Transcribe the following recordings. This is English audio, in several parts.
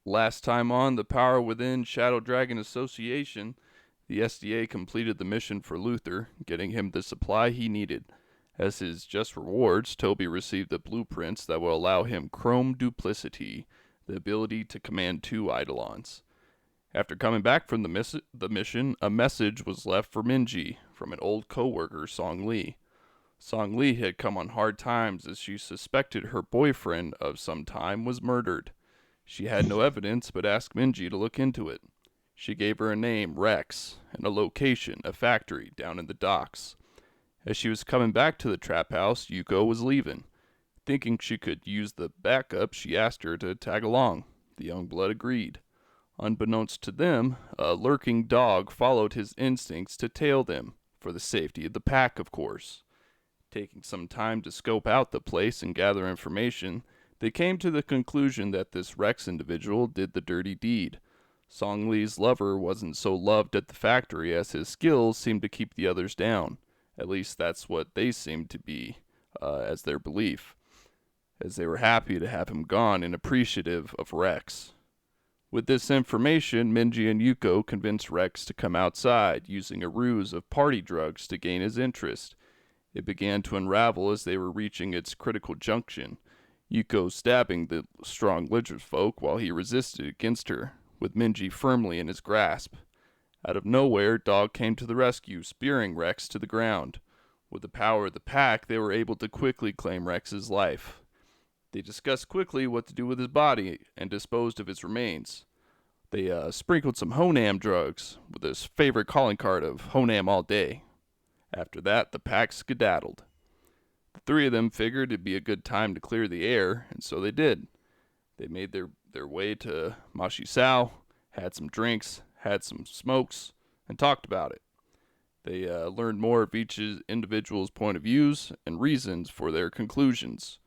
Last time on The Power Within Shadow Dragon Association, the SDA completed the mission for Luther, getting him the supply he needed. As his just rewards, Toby received the blueprints that will allow him Chrome Duplicity, the ability to command two Eidolons. After coming back from the mission, a message was left for Minji from an old co-worker, Song Lee. Song Lee had come on hard times as she suspected her boyfriend of some time was murdered. She had no evidence but asked Minji to look into it. She gave her a name, Rex, and a location, a factory down in the docks. As she was coming back to the trap house, Yuko was leaving. Thinking she could use the backup, she asked her to tag along. The young blood agreed. Unbeknownst to them, a lurking dog followed his instincts to tail them, for the safety of the pack, of course. Taking some time to scope out the place and gather information, they came to the conclusion that this Rex individual did the dirty deed. Song Lee's lover wasn't so loved at the factory as his skills seemed to keep the others down. At least that's what they seemed to be, as their belief, as they were happy to have him gone and appreciative of Rex. With this information, Minji and Yuko convinced Rex to come outside, using a ruse of party drugs to gain his interest. It began to unravel as they were reaching its critical junction, Yuko stabbing the strong lizard folk while he resisted against her, with Minji firmly in his grasp. Out of nowhere, Dog came to the rescue, spearing Rex to the ground. With the power of the pack, they were able to quickly claim Rex's life. They discussed quickly what to do with his body and disposed of his remains. They sprinkled some Honam drugs with his favorite calling card of Honam all day. After that, the pack skedaddled. The three of them figured it'd be a good time to clear the air, and so they did. They made their way to Mashisao, had some drinks, had some smokes, and talked about it. They learned more of each individual's point of views and reasons for their conclusions.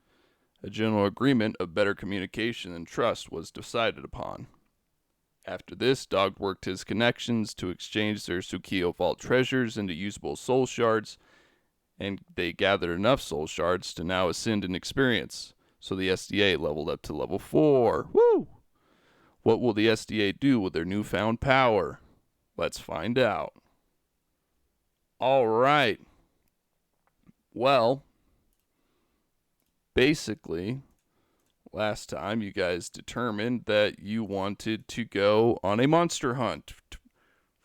A general agreement of better communication and trust was decided upon. After this, Dog worked his connections to exchange their Tsukio Vault treasures into usable soul shards, and they gathered enough soul shards to now ascend in experience, so the SDA leveled up to level 4. Woo! What will the SDA do with their newfound power? Let's find out. Alright. Well, basically, last time you guys determined that you wanted to go on a monster hunt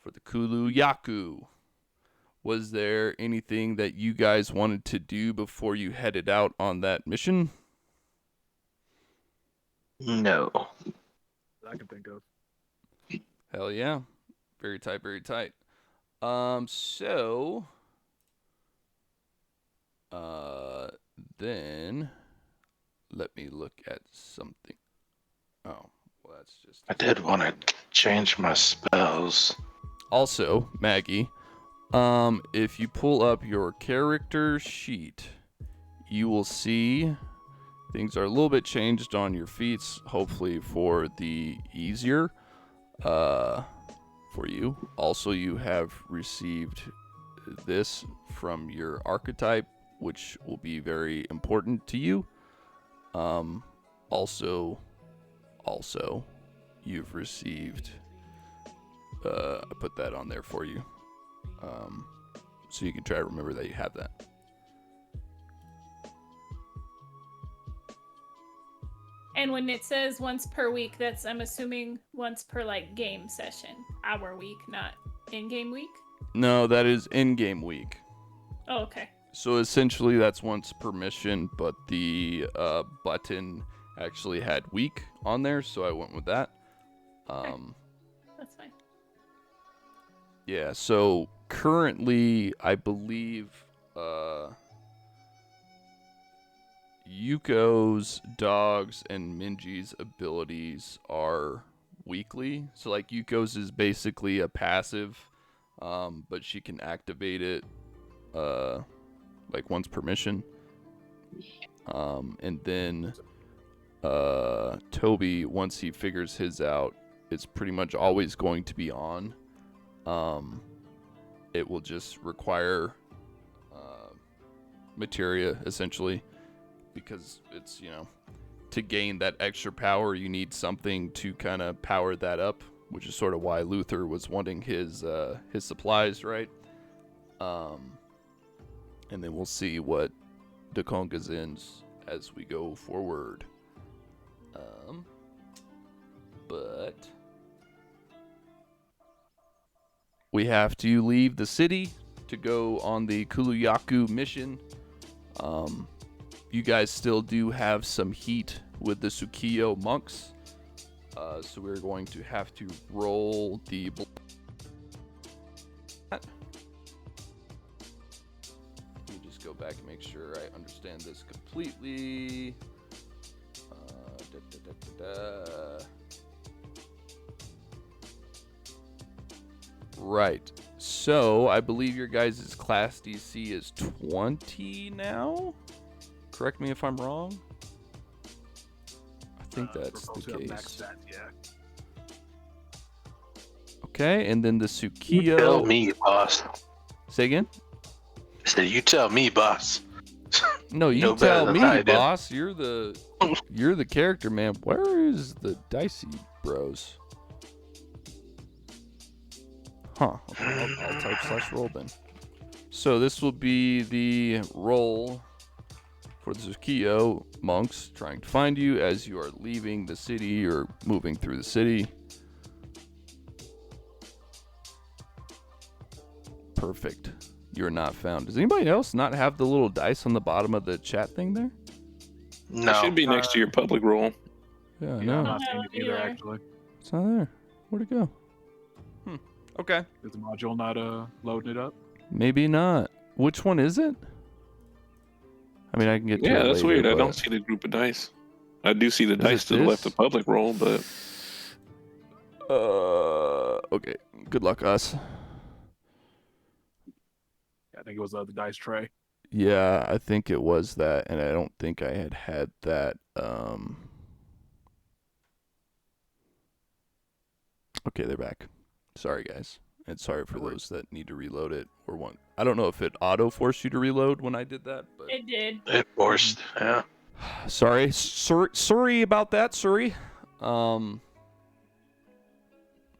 for the Kulu Yaku. Was there anything that you guys wanted to do before you headed out on that mission? No. I can think of. Hell yeah. Very tight, very tight. Then let me look at something. Oh, well, that's just. I did want to change my spells. Also, Maggie, if you pull up your character sheet, you will see things are a little bit changed on your feats, hopefully for the easier, for you. Also, you have received this from your archetype, which will be very important to you. Also, you've received, I put that on there for you. So you can try to remember that you have that. And when it says once per week, that's, I'm assuming, once per, like, game session. Our week, not in-game week? No, that is in-game week. Oh, okay. So essentially that's once per mission, but the button actually had week on there, so I went with that. Okay. That's fine. Yeah, so currently I believe Yuko's, Dog's, and Minji's abilities are weekly. So like Yuko's is basically a passive, but she can activate it like once per mission. And then Toby, once he figures his out, it's pretty much always going to be on. It will just require materia, essentially, because it's, to gain that extra power, you need something to kind of power that up, which is sort of why Luther was wanting his supplies, right? And then we'll see what Dakonga's ends as we go forward. But we have to leave the city to go on the Kuluyaku mission. You guys still do have some heat with the Tsukiyo monks. So we're going to have to roll the... Let me just go back and make sure I understand this completely. Right. So I believe your guys' class DC is 20 now? Correct me if I'm wrong. I think that's for folks the who have max case. stats, yeah. Okay, and then the You tell Tsukiyo. me, boss. Say again? I said, you tell me, boss. No, you know better tell than me, I do. boss. You're the character, man. Where is the Dicey Bros? Huh. Okay, I'll type /roll then. So this will be the roll for the Tsukiyo monks trying to find you as you are leaving the city or moving through the city. Perfect. You're not found. Does anybody else not have the little dice on the bottom of the chat thing there? No. It should be next to your public roll. Yeah, Yeah, no, I'm not No, seeing it either, either. actually. it's not there. Where'd it go? Okay. Is the module not loading it up? Maybe not. Which one is it? I mean, I can get to Yeah, it that's later, weird. I don't but- see the group of dice. I do see the Is dice it to the left this? of public roll, but Okay. Good luck, us. Yeah, I think it was the dice tray. Yeah, I think it was that, and I don't think I had that. Okay, they're back. Sorry, guys, and sorry for No worries. those that need to reload it or want. I don't know if it auto forced you to reload when I did that, but It did. It forced. Yeah. sorry about that, sorry.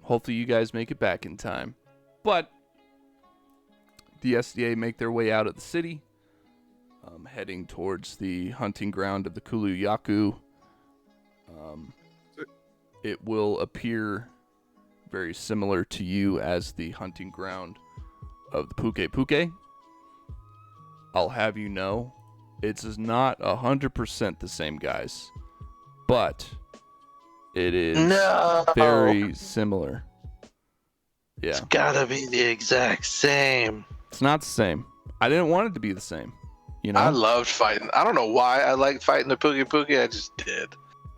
Hopefully you guys make it back in time, but the SDA make their way out of the city, heading towards the hunting ground of the Kuluyaku. It will appear very similar to you as the hunting ground of the Puke Puke. I'll have you know, it's not 100% the same guys, but it is No. very similar. Yeah, It's gotta be the exact same. it's not the same. I didn't want it to be the same. You know, I loved fighting. I don't know why I liked fighting the Pookie Pookie. I just did.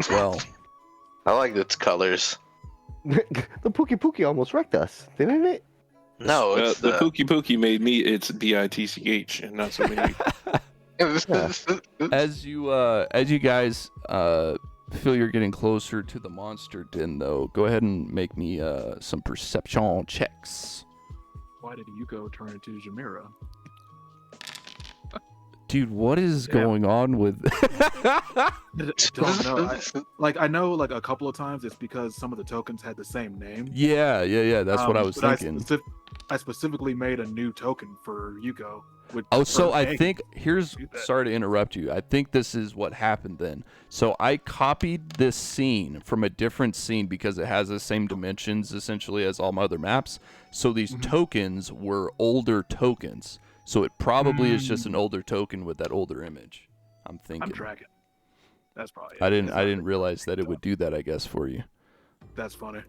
well, I liked its colors. The Pookie Pookie almost wrecked us, didn't it? No, it's the Pookie Pookie made me it's BITCH and not so many. as you guys feel you're getting closer to the monster den, though, go ahead and make me some perception checks. Why did Yuko turn into Jamira? Dude, what is Yeah. going on with? I don't know. I know like a couple of times it's because some of the tokens had the same name. yeah. That's what I was but thinking. I specifically made a new token for Yuko. Oh, so I Egg. think here's. do that. Sorry to interrupt you. I think this is what happened then. So I copied this scene from a different scene because it has the same dimensions essentially as all my other maps. So these Mhm. tokens were older tokens. So it probably is just an older token with that older image. I'm thinking. I'm tracking. That's probably. It. I It's didn't not- realize that it would do that, I guess, for you. That's funny.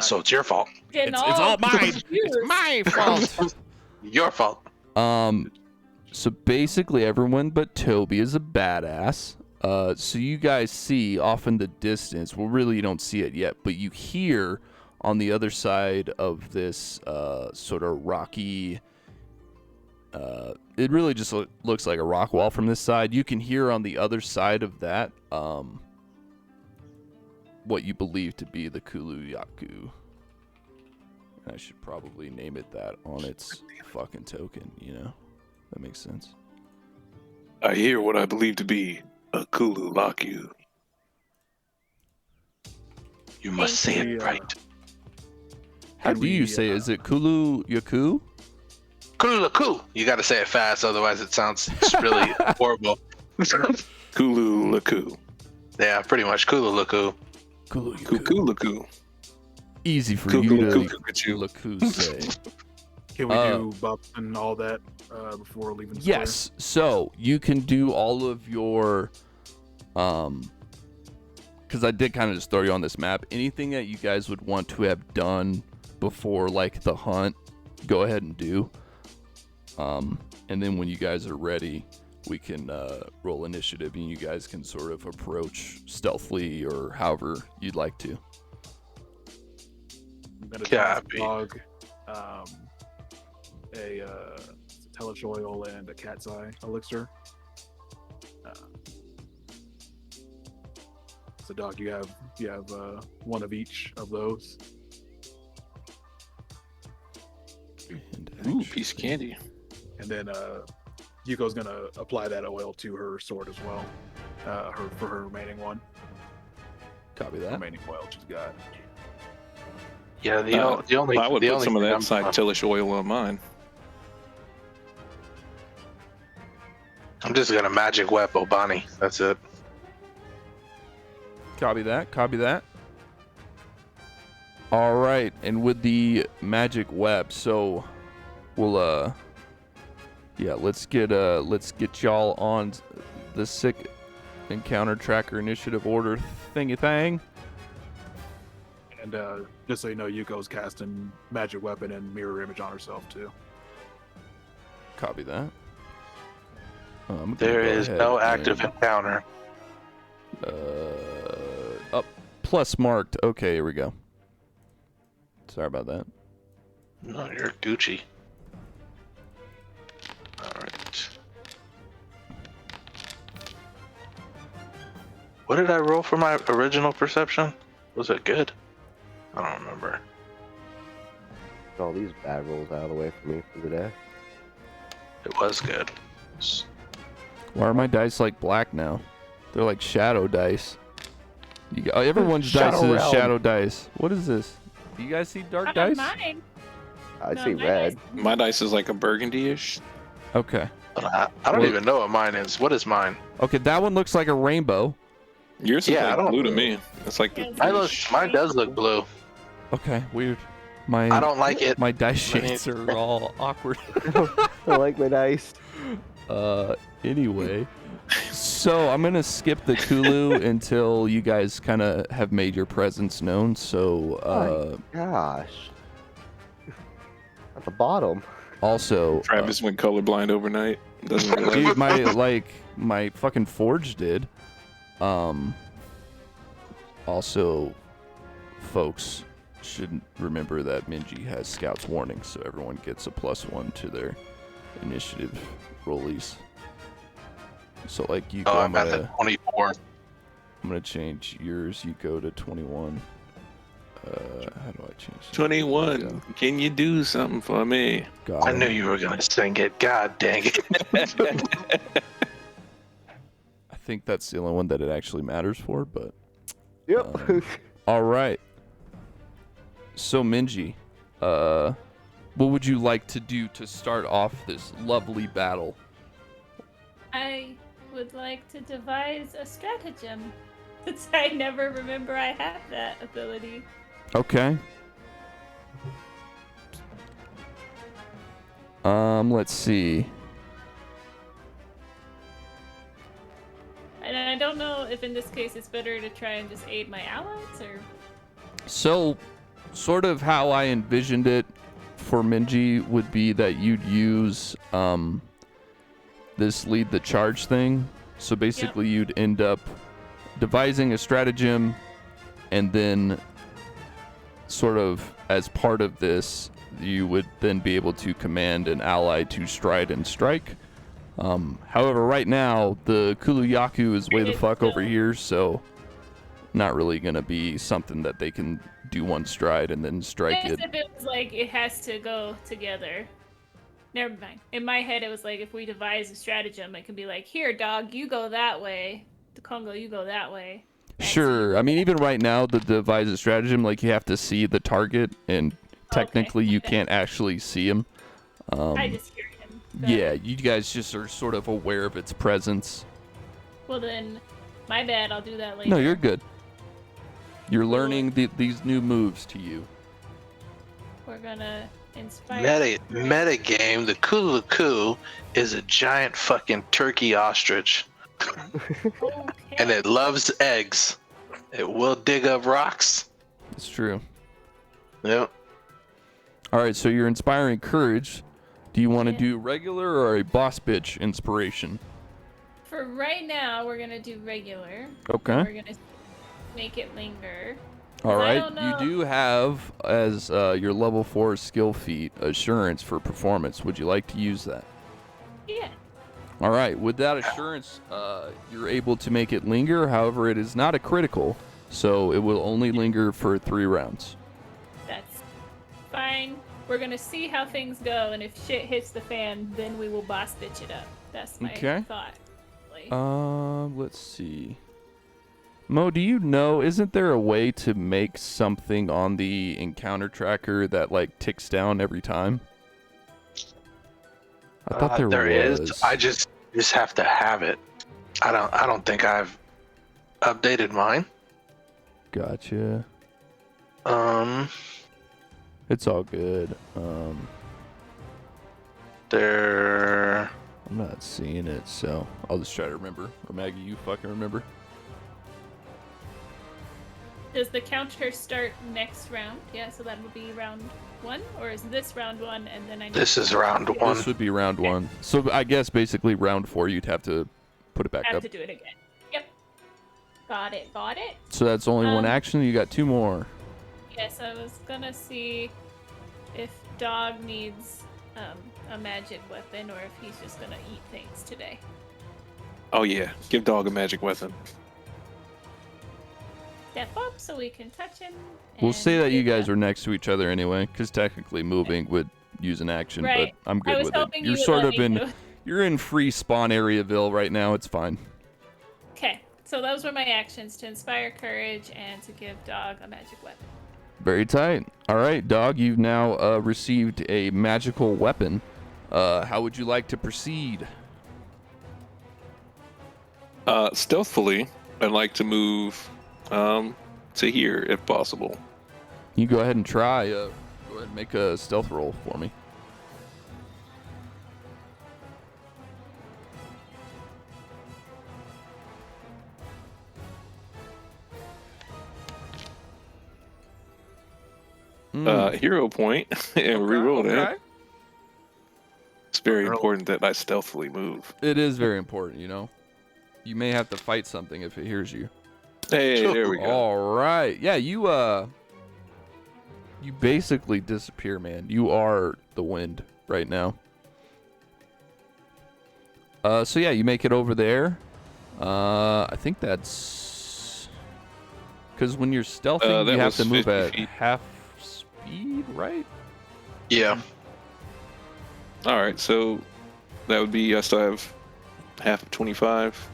so it's your fault. Getting It's all mine. confused. It's my fault. Your fault. So basically everyone but Toby is a badass. So you guys see off in the distance, well really you don't see it yet, but you hear on the other side of this sort of rocky, it really just looks like a rock wall from this side. You can hear on the other side of that what you believe to be the Kuluyaku. I should probably name it that on its fucking token, you know? That makes sense. I hear what I believe to be a Kulu Laku. You must say Thank it you. right. How Can do you we, say? Is it Kulu Yaku? Kulu. You got to say it fast, otherwise it sounds really horrible. Kulu Laku. Yeah, pretty much. Kulu. Kulu Cuckoo Laku. Easy for Cuckoo, you to cuckoo, cuckoo. Laku say. Can we do buff and all that before leaving the Yes. So you can do all of your, because I did kind of just throw you on this map. Anything that you guys would want to have done before like the hunt, go ahead and do. And then when you guys are ready, we can roll initiative, and you guys can sort of approach stealthily or however you'd like to. I'm gonna Copy. dog a Hellish oil and a cat's eye elixir. So dog, you have one of each of those. Ooh, piece of candy. And then Yuko's gonna apply that oil to her sword as well. For her remaining one. Copy that. Remaining oil she's got. Yeah, the only. I would the put only some of thing that I'm- Cytilish oil on mine. I'm just gonna magic web Obani. That's it. Copy that. Copy that. All right, and with the magic web, so we'll yeah, let's get y'all on the sick encounter tracker initiative order thingy thing. And just so you know, Yuko's casting magic weapon and mirror image on herself too. Copy that. I'm gonna There go is ahead no active and, encounter. up plus marked. Okay, here we go. Sorry about that. No, you're Gucci. All right. What did I roll for my original perception? Was it good? I don't remember. Get all these bad rolls out of the way for me for the day. It was good. Why are my dice like black now? They're like shadow dice. Everyone's dice Shadow is realm. shadow dice. What is this? Do you guys see dark Not dice? mine. I'd No, say my red. dice- My dice is like a burgundy-ish. Okay. But I don't Well- even know what mine is. What is mine? Okay, that one looks like a rainbow. Yours is Yeah, I like don't- blue to me. It's like the Mine does look blue. Okay, weird. My I don't like it. my dice I mean- shades are all awkward. I like my dice. Anyway. So I'm gonna skip the Kulu until you guys kind of have made your presence known. So Gosh. At the bottom. also, Travis went colorblind overnight. Doesn't realize. dude, my fucking forge did. Also, folks should remember that Minji has Scout's Warning, so everyone gets a +1 to their initiative rollies. So like Yuko, Oh, I'm I'm at the gonna 24. change yours. You go to 21. How do I change that? 21. There we go. Can you do something for me? Got I it. knew you were gonna sing it. God dang it. I think that's the only one that it actually matters for, but Yep. all right. So Minji, what would you like to do to start off this lovely battle? I would like to devise a stratagem, since I never remember I have that ability. Okay. Let's see. And I don't know if in this case it's better to try and just aid my allies, or... So, sort of how I envisioned it for Minji would be that you'd use this lead the charge thing. So basically, you'd end up devising a stratagem, and then sort of as part of this, you would then be able to command an ally to stride and strike. However, right now, the Kuluyaku is way the fuck over here, so not really going to be something that they can do one stride and then strike I guess it. if it was like it has to go together. Never mind. In my head, it was like if we devise a stratagem, it could be like, here, dog, you go that way. The Congo, you go that way. Sure. I mean, even right now, the devised stratagem, like, you have to see the target, and technically you can't actually see him. I just hear him. Got Yeah, it. you guys just are sort of aware of its presence. Well then, my bad. I'll do that later. No, you're good. You're learning these new moves to you. We're gonna inspire. Meta game. The Kulu is a giant fucking turkey ostrich, Okay. and it loves eggs. It will dig up rocks. It's true. Yep. All right, so you're inspiring courage. Do you want to do regular or a boss bitch inspiration? For right now, we're gonna do regular. Okay. We're gonna make it linger. All 'Cause I right. don't You know- do have as your level 4 skill feat assurance for performance. Would you like to use that? Yeah. All right. With that assurance, you're able to make it linger. However, it is not a critical, so it will only linger for 3 rounds. That's fine. We're gonna see how things go, and if shit hits the fan, then we will boss bitch it up. That's my Okay. thought. Like, Let's see. Mo, do you know, isn't there a way to make something on the encounter tracker that, like, ticks down every time? I thought there was. is. I just have to have it. I don't think I've updated mine. Gotcha. It's all good. There. I'm not seeing it, so I'll just try to remember. Or Maggie, you fucking remember? does the counter start next round? Yeah, so that would be round 1, or is this round 1 and then I need This is round 1. This would be round 1. So I guess basically round 4 you'd have to put it back have up. to do it again. Yep. Got it. Got it. So that's only one Um, action. You got 2 more. Yes, I was gonna see if Dog needs a magic weapon or if he's just gonna eat things today. Oh yeah, give dog a magic weapon. Step up so we can touch him. We'll and say that you give guys him- are next to each other anyway, because technically moving would use an action, Right. but I'm I good was with it. hoping You're you would sort let of me in, do it. you're in free spawn areaville right now. It's fine. Okay, so those were my actions: to inspire courage and to give Dog a magic weapon. Very tight. All right, dog. You've now received a magical weapon. How would you like to proceed? Stealthily, I'd like to move to here if possible. You go ahead and try. Go ahead and make a stealth roll for me. Hero point and reroll it. It's very important that I stealthily move. It is very important, you know. You may have to fight something if it hears you. Hey, there we go. All right. Yeah, you basically disappear, man. You are the wind right now. So yeah, you make it over there. I think that's because when you're stealthing, That you have was to move 50 at feet. half speed, right? Yeah. All right, so that would be I still have half of 25,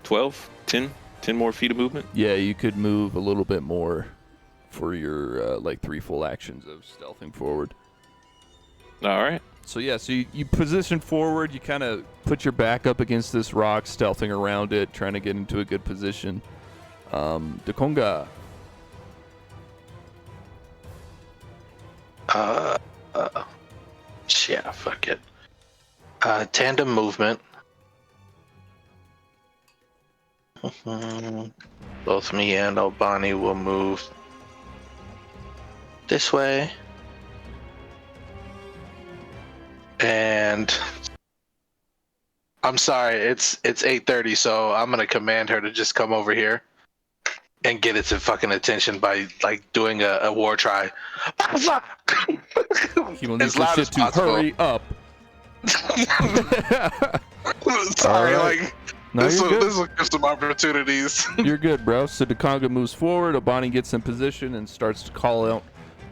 12, 10 more feet of movement. Yeah, you could move a little bit more for your like 3 full actions of stealthing forward. All right. So yeah, so you position forward, you kind of put your back up against this rock, stealthing around it, trying to get into a good position. Dekonga. Yeah, fuck it. Tandem movement. Both me and Albani will move this way. And I'm sorry, it's 8:30, so I'm gonna command her to just come over here and get its fucking attention by like doing a war cry. He will need As your loud shit as to possible. hurry up. Sorry, All right. like No, this you're good. will give some opportunities. You're good, bro. So Dekonga moves forward. Obani gets in position and starts to call out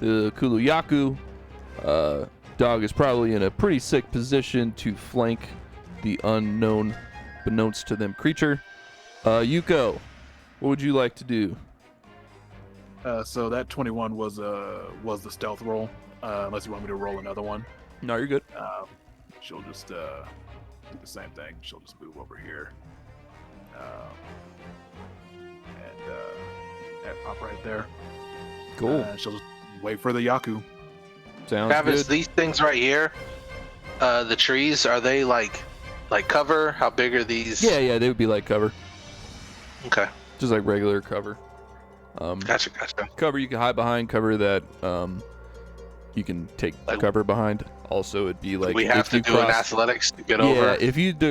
the Kuluyaku. Dog is probably in a pretty sick position to flank the unknown, beknownst to them creature. Yuko, What would you like to do? So that 21 was the stealth roll. Unless you want me to roll another one. No, you're good. She'll just do the same thing. She'll just move over here. And pop right there. Cool. She'll just wait for the Yaku. Sounds Travis, good. these things right here, the trees, are they like cover? How big are these? Yeah, they would be like cover, Okay. just like regular cover. Gotcha. Cover you can hide behind. Cover that you can take Like- cover behind. Also, it'd be like we have if to you do an cross- athletics to get Yeah, over.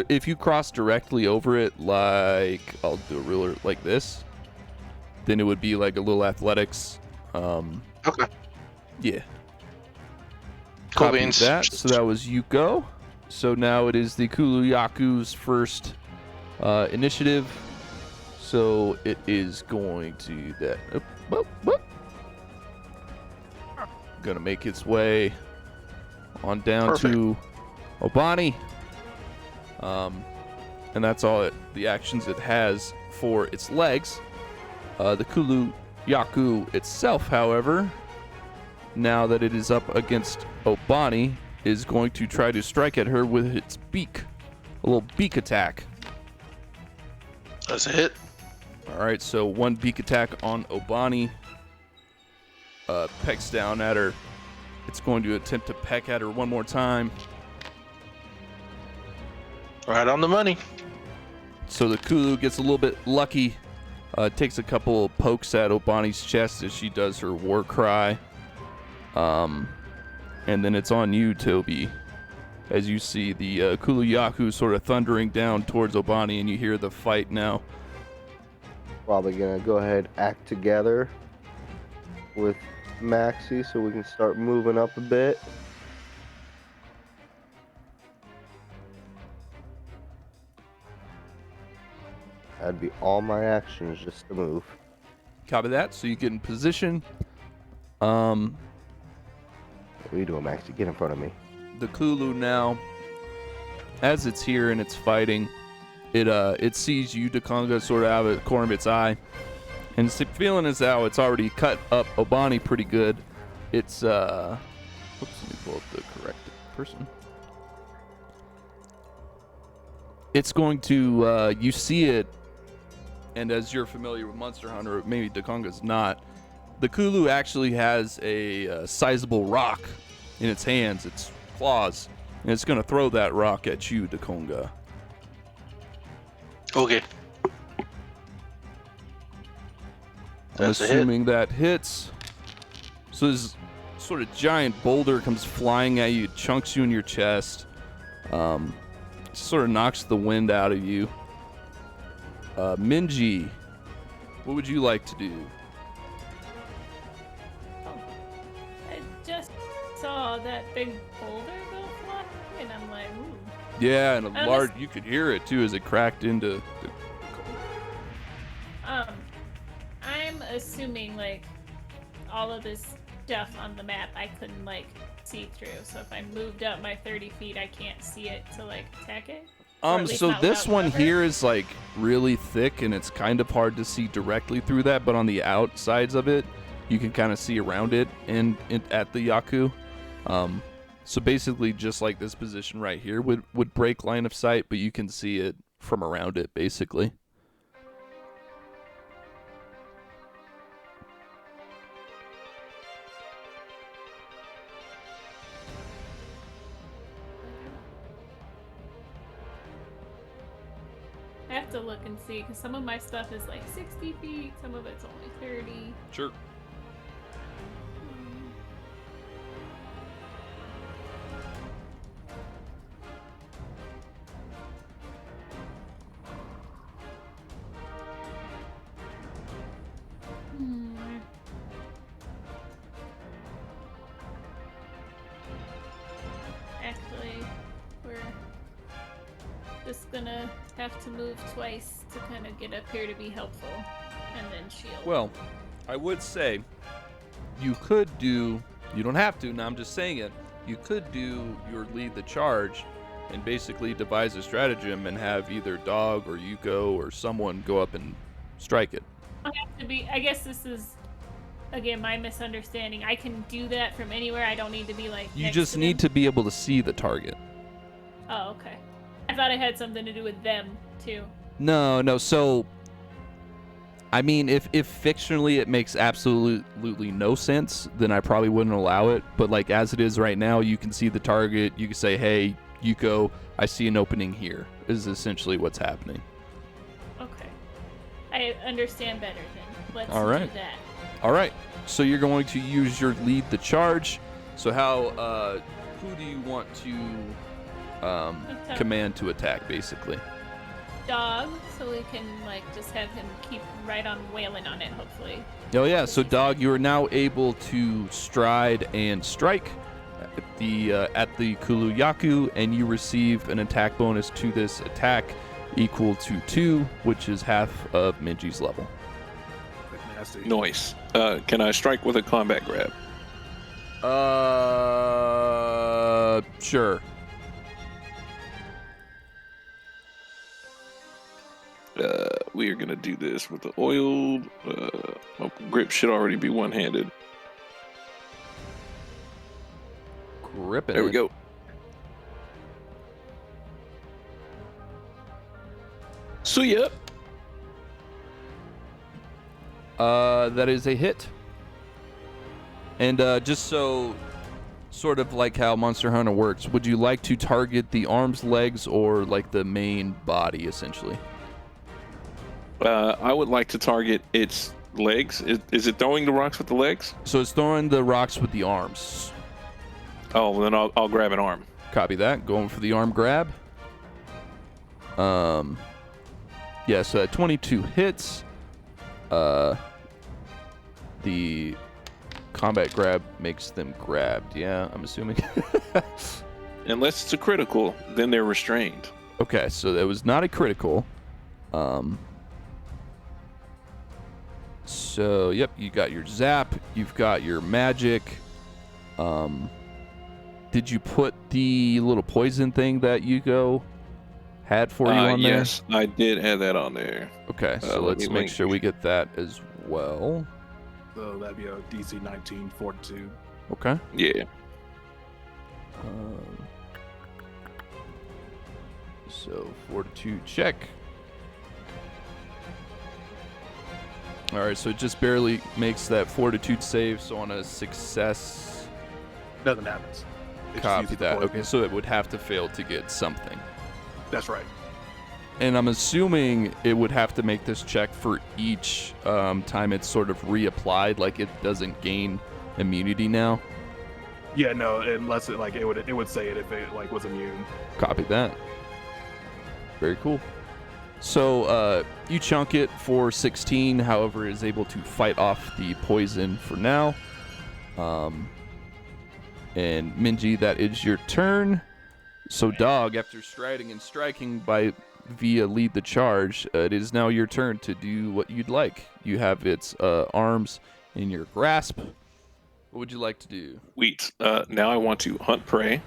if you cross directly over it, like I'll do a ruler like this, then it would be like a little athletics. Okay. Yeah. Cool Copy beans. that. So that was Yuko. So now it is the Kuluyaku's first initiative. So it is going to that. Gonna make its way on down Perfect. to Obani. And that's all the actions it has for its legs. The Kuluyaku itself, however, now that it is up against Obani, is going to try to strike at her with its beak. A little beak attack. That's a hit. Alright, so one beak attack on Obani. Pecks down at her. It's going to attempt to peck at her one more time. Right on the money. So the Kulu gets a little bit lucky. Takes a couple of pokes at Obani's chest as she does her war cry. And then it's on you, Toby. As you see the Kuluyaku sort of thundering down towards Obani, and you hear the fight now. Probably gonna go ahead act together with Maxie so we can start moving up a bit. That'd be all my actions just to move. Copy that. So you get in position. What are you doing, Maxie? Get in front of me. The Kulu now, as it's here and it's fighting, it sees you, Dakonga, sort of out of the corner of its eye, and it's feeling as though it's already cut up Obani pretty good. It's oops, let me pull up the correct person. It's going to you see it, and as you're familiar with Monster Hunter, maybe Dakonga's not. The Kulu actually has a sizable rock in its hands, its claws, and it's going to throw that rock at you, Dakonga. Okay. I'm That's a hit. assuming that hits. So this sort of giant boulder comes flying at you, chunks you in your chest, sort of knocks the wind out of you. Minji, what would you like to do? I just saw that big boulder go flying, and I'm like, ooh. Yeah, and a I large, you could hear it too as it cracked into the I'm assuming like all of this stuff on the map I couldn't like see through. So if I moved up my 30 feet, I can't see it to like attack it. Or at least So not this without one cover. here is like really thick and it's kind of hard to see directly through that, but on the outsides of it, you can kind of see around it and at the Yaku. So basically just like this position right here would break line of sight, but you can see it from around it basically. I have to look and see because some of my stuff is like 60 feet, some of it's only 30. Sure. Hmm. Actually, we're just gonna have to move twice to kind of get up here to be helpful, and then shield. Well, I would say you could do, you don't have to, now I'm just saying it, you could do your lead the charge and basically devise a stratagem and have either Dog or Yuko or someone go up and strike it. I have to be. I guess this is again my misunderstanding. I can do that from anywhere. I don't need to be like. You next just to need them. to be able to see the target. Oh, okay. I thought it had something to do with them too. No. So, I mean, if fictionally it makes absolutely no sense, then I probably wouldn't allow it. But like as it is right now, you can see the target. You can say, "Hey, Yuko, I see an opening here." Is essentially what's happening. Okay. I understand better then. Let's All right. do that. All right. So you're going to use your lead the charge. So how? Who do you want to Attack. command to attack, basically? Dog, so we can like just have him keep right on wailing on it, hopefully. Oh yeah. So dog, you are now able to stride and strike at the Kuluyaku, and you receive an attack bonus to this attack equal to 2, which is half of Minji's level. Nasty. Noise. Can I strike with a combat grab? Sure. We are gonna do this with the oiled. My grip should already be one-handed. Gripping There we it. go. So yep. That is a hit. And just so, sort of like how Monster Hunter works, would you like to target the arms, legs, or like the main body, essentially? I would like to target its legs. Is it throwing the rocks with the legs? So it's throwing the rocks with the arms. Oh, well, then I'll grab an arm. Copy that. Going for the arm grab. Yeah, so at 22 hits, the combat grab makes them grabbed. Yeah, I'm assuming. Unless it's a critical, then they're restrained. Okay, so that was not a critical. So, yep, you got your zap, you've got your magic. Did you put the little poison thing that Yuko had for you on there? Yes, I did add that on there. Okay, so let let's me make link. sure we get that as well. So that'd be a DC 19 Fortitude. Okay. Yeah. So, fortitude check. All right, so it just barely makes that fortitude save. So on a success, Nothing happens. It just copy uses the that. poison. Okay, so it would have to fail to get something. That's right. And I'm assuming it would have to make this check for each time it's sort of reapplied, like it doesn't gain immunity now. Yeah, no, unless it would say it if it like was immune. Copy that. Very cool. So you chunk it for 16, however, is able to fight off the poison for now. And Minji, that is your turn. So dog, after striding and striking via lead the charge, it is now your turn to do what you'd like. You have its arms in your grasp. What would you like to do? Wheat. Now I want to hunt prey,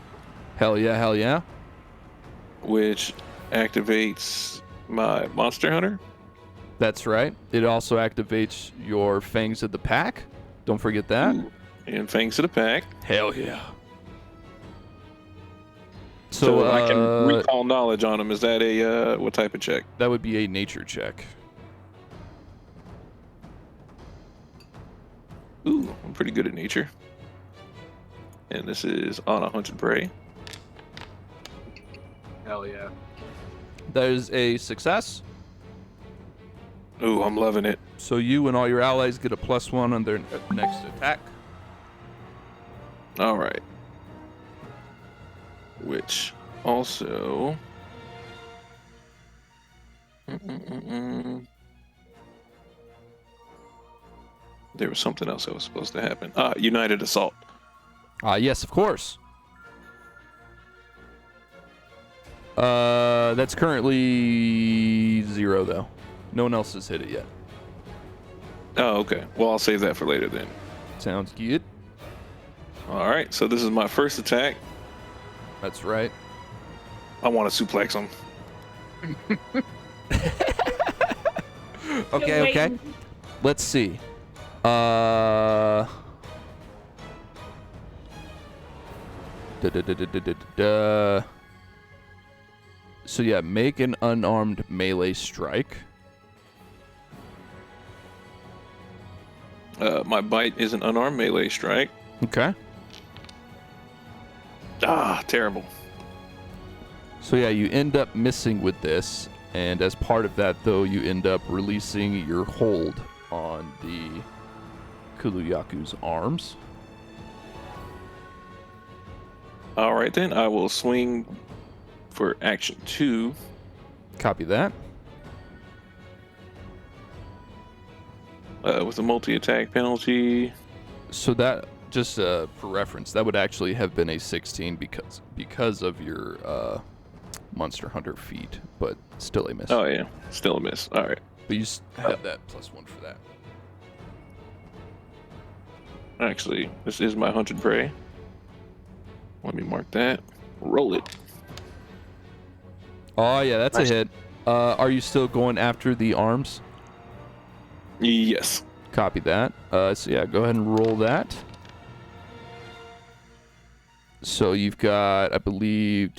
Hell yeah, hell yeah. which activates my monster hunter. That's right. It also activates your Fangs of the Pack. Don't forget that. Ooh, and Fangs of the Pack. Hell yeah. So I can So recall knowledge on him. Is that a what type of check? that would be a nature check. Ooh, I'm pretty good at nature. And this is on a hunted prey. Hell yeah. That is a success. Ooh, I'm loving it. So you and all your allies get a +1 on their next attack. All right. Which also. There was something else that was supposed to happen. United Assault. Yes, of course. That's currently 0 though. No one else has hit it yet. Oh, okay. Well, I'll save that for later then. Sounds good. All right. So this is my first attack. That's right. I want to suplex him. Okay, okay. let's see. So yeah, make an unarmed melee strike. My bite is an unarmed melee strike. Okay. Ah, terrible. So yeah, you end up missing with this, and as part of that, though, you end up releasing your hold on the Kuluyaku's arms. All right, then. I will swing for action 2. Copy that. With a multi-attack penalty. So that, just for reference, that would actually have been a 16 because of your Monster Hunter feat, but still a miss. Oh, yeah. Still a miss. All right. But you have that +1 for that. Actually, this is my hunted prey. Let me mark that. Roll it. Oh yeah, that's Nice. a hit. Are you still going after the arms? Yes. Copy that. So yeah, go ahead and roll that. So you've got, I believe,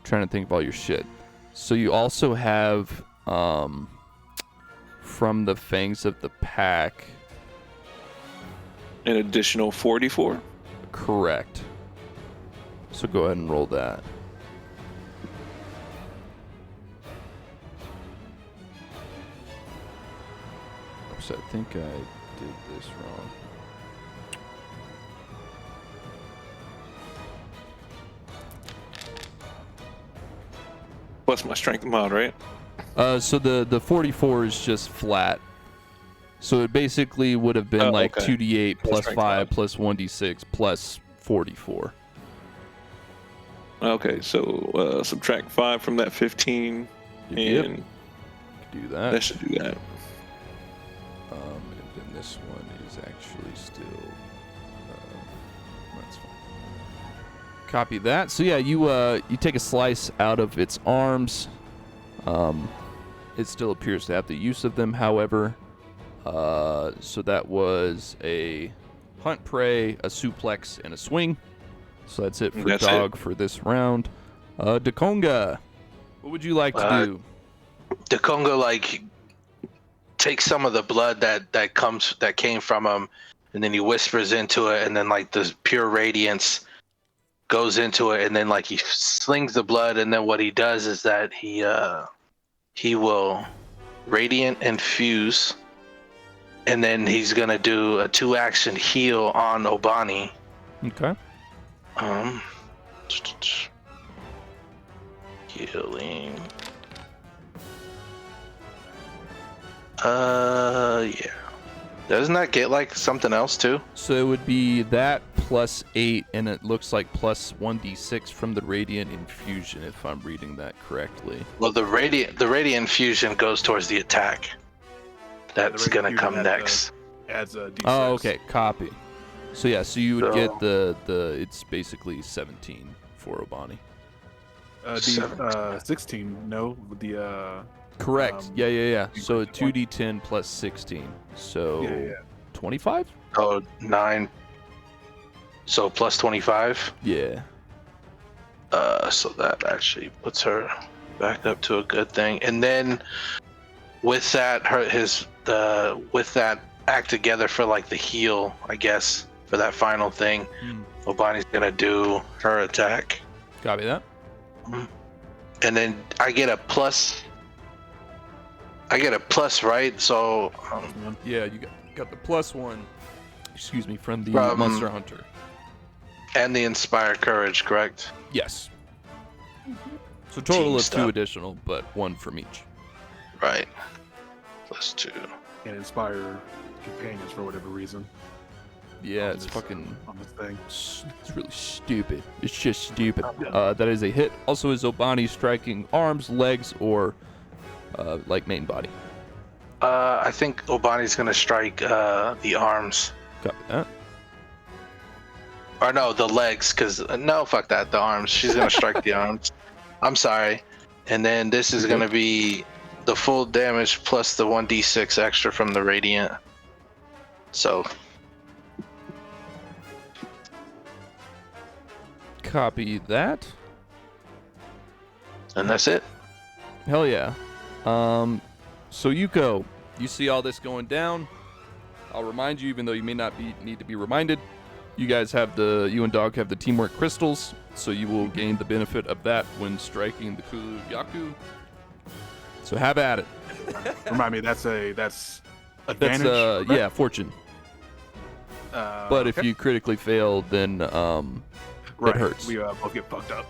trying to think of all your shit. So you also have, from the Fangs of the Pack. An additional 44. Correct. So go ahead and roll that. Oops, I think I did this wrong. Plus my strength mod, right? So the 44 is just flat. So it basically would have been Oh, like okay. 2d8 plus strength 5 mod. plus 1d6 plus 44. Okay, so subtract 5 from that 15, Yep, and do that. that should do that. And then this one is actually still. That's fine. Copy that. So yeah, you take a slice out of its arms. It still appears to have the use of them, however. So that was a hunt prey, a suplex, and a swing. So that's it for That's dog for this round. Dakonga, what would you like to do? The Congo like takes some of the blood that came from him, and then he whispers into it, and then like the pure radiance goes into it, and then like he slings the blood, and then what he does is that he will radiant infuse, and then he's gonna do a 2-action heal on Obani. Okay. Healing. Yeah. Doesn't that get like something else too? So it would be that plus 8, and it looks like plus 1d6 from the radiant infusion, if I'm reading that correctly. Well, the radiant infusion goes towards the attack. That's The gonna radiant come infusion next. Adds a D6. Oh, okay. Copy. So yeah, so you would So- get the it's basically 17 for Obani. D 16. No, with the Correct. Yeah. you So break one. 2d10 plus 16. So yeah. 25? Oh, 9. So plus 25. Yeah. So that actually puts her back up to a good thing. And then with that, with that act together for like the heal, I guess, for that final thing, Obani's gonna do her attack. Copy that. And then I get a plus, right? So Yeah, you got the plus 1. Excuse me, from the From- Monster Hunter. and the Inspire Courage, correct? Yes. So total Team of stuff. 2 additional, but 1 from each. Right. Plus 2. and inspire companions for whatever reason. Yeah, on it's this, fucking. on this thing. It's really stupid. It's just stupid. Yeah. That is a hit. Also, is Obani striking arms, legs, or like main body? I think Obani's gonna strike the arms. Copy that. Or no, the legs, because no, fuck that, the arms. She's gonna strike the arms. I'm sorry. And then this is gonna be the full damage plus the 1d6 extra from the radiant. So Copy that. and that's it. Hell yeah. So Yuko, you see all this going down. I'll remind you, even though you may not need to be reminded, you and Dog have the teamwork crystals, so you will gain the benefit of that when striking the Kulu Yaku. So have at it. Remind me, that's advantage. That's correct? yeah, fortune. But if okay. you critically fail, then right. it hurts. We both get fucked up.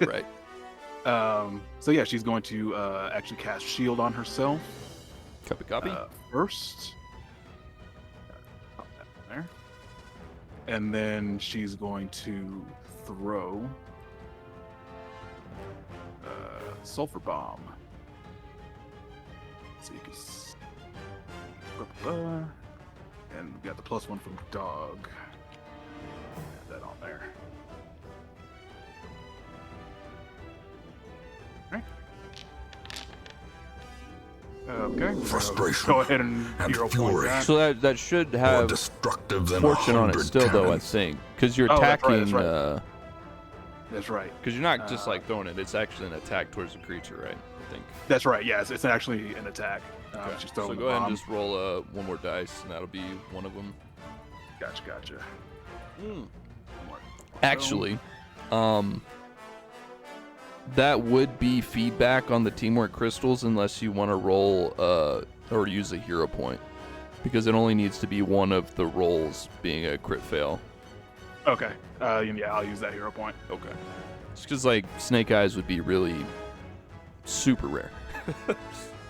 Right. So yeah, she's going to actually cast shield on herself Copy. first. Pop that in there. And then she's going to throw sulfur bomb. So you can and we got the +1 from Dog. Add that on there. Okay. Okay. Frustration Go ahead and and hero point fury. that. So that should More have destructive than fortune on it 100 still, though, I cannons. think, because you're Oh, that's right, attacking. that's That's right. Because you're not just like throwing it; it's actually an attack towards the creature, right? I think. That's right. Yes, it's actually an attack. Okay. She's So throwing go the ahead bomb. and just roll one more dice, and that'll be one of them. Gotcha. Actually, that would be feedback on the teamwork crystals unless you want to roll or use a hero point, because it only needs to be one of the rolls being a crit fail. Okay. Yeah, I'll use that hero point. Okay. Just because like Snake Eyes would be really super rare.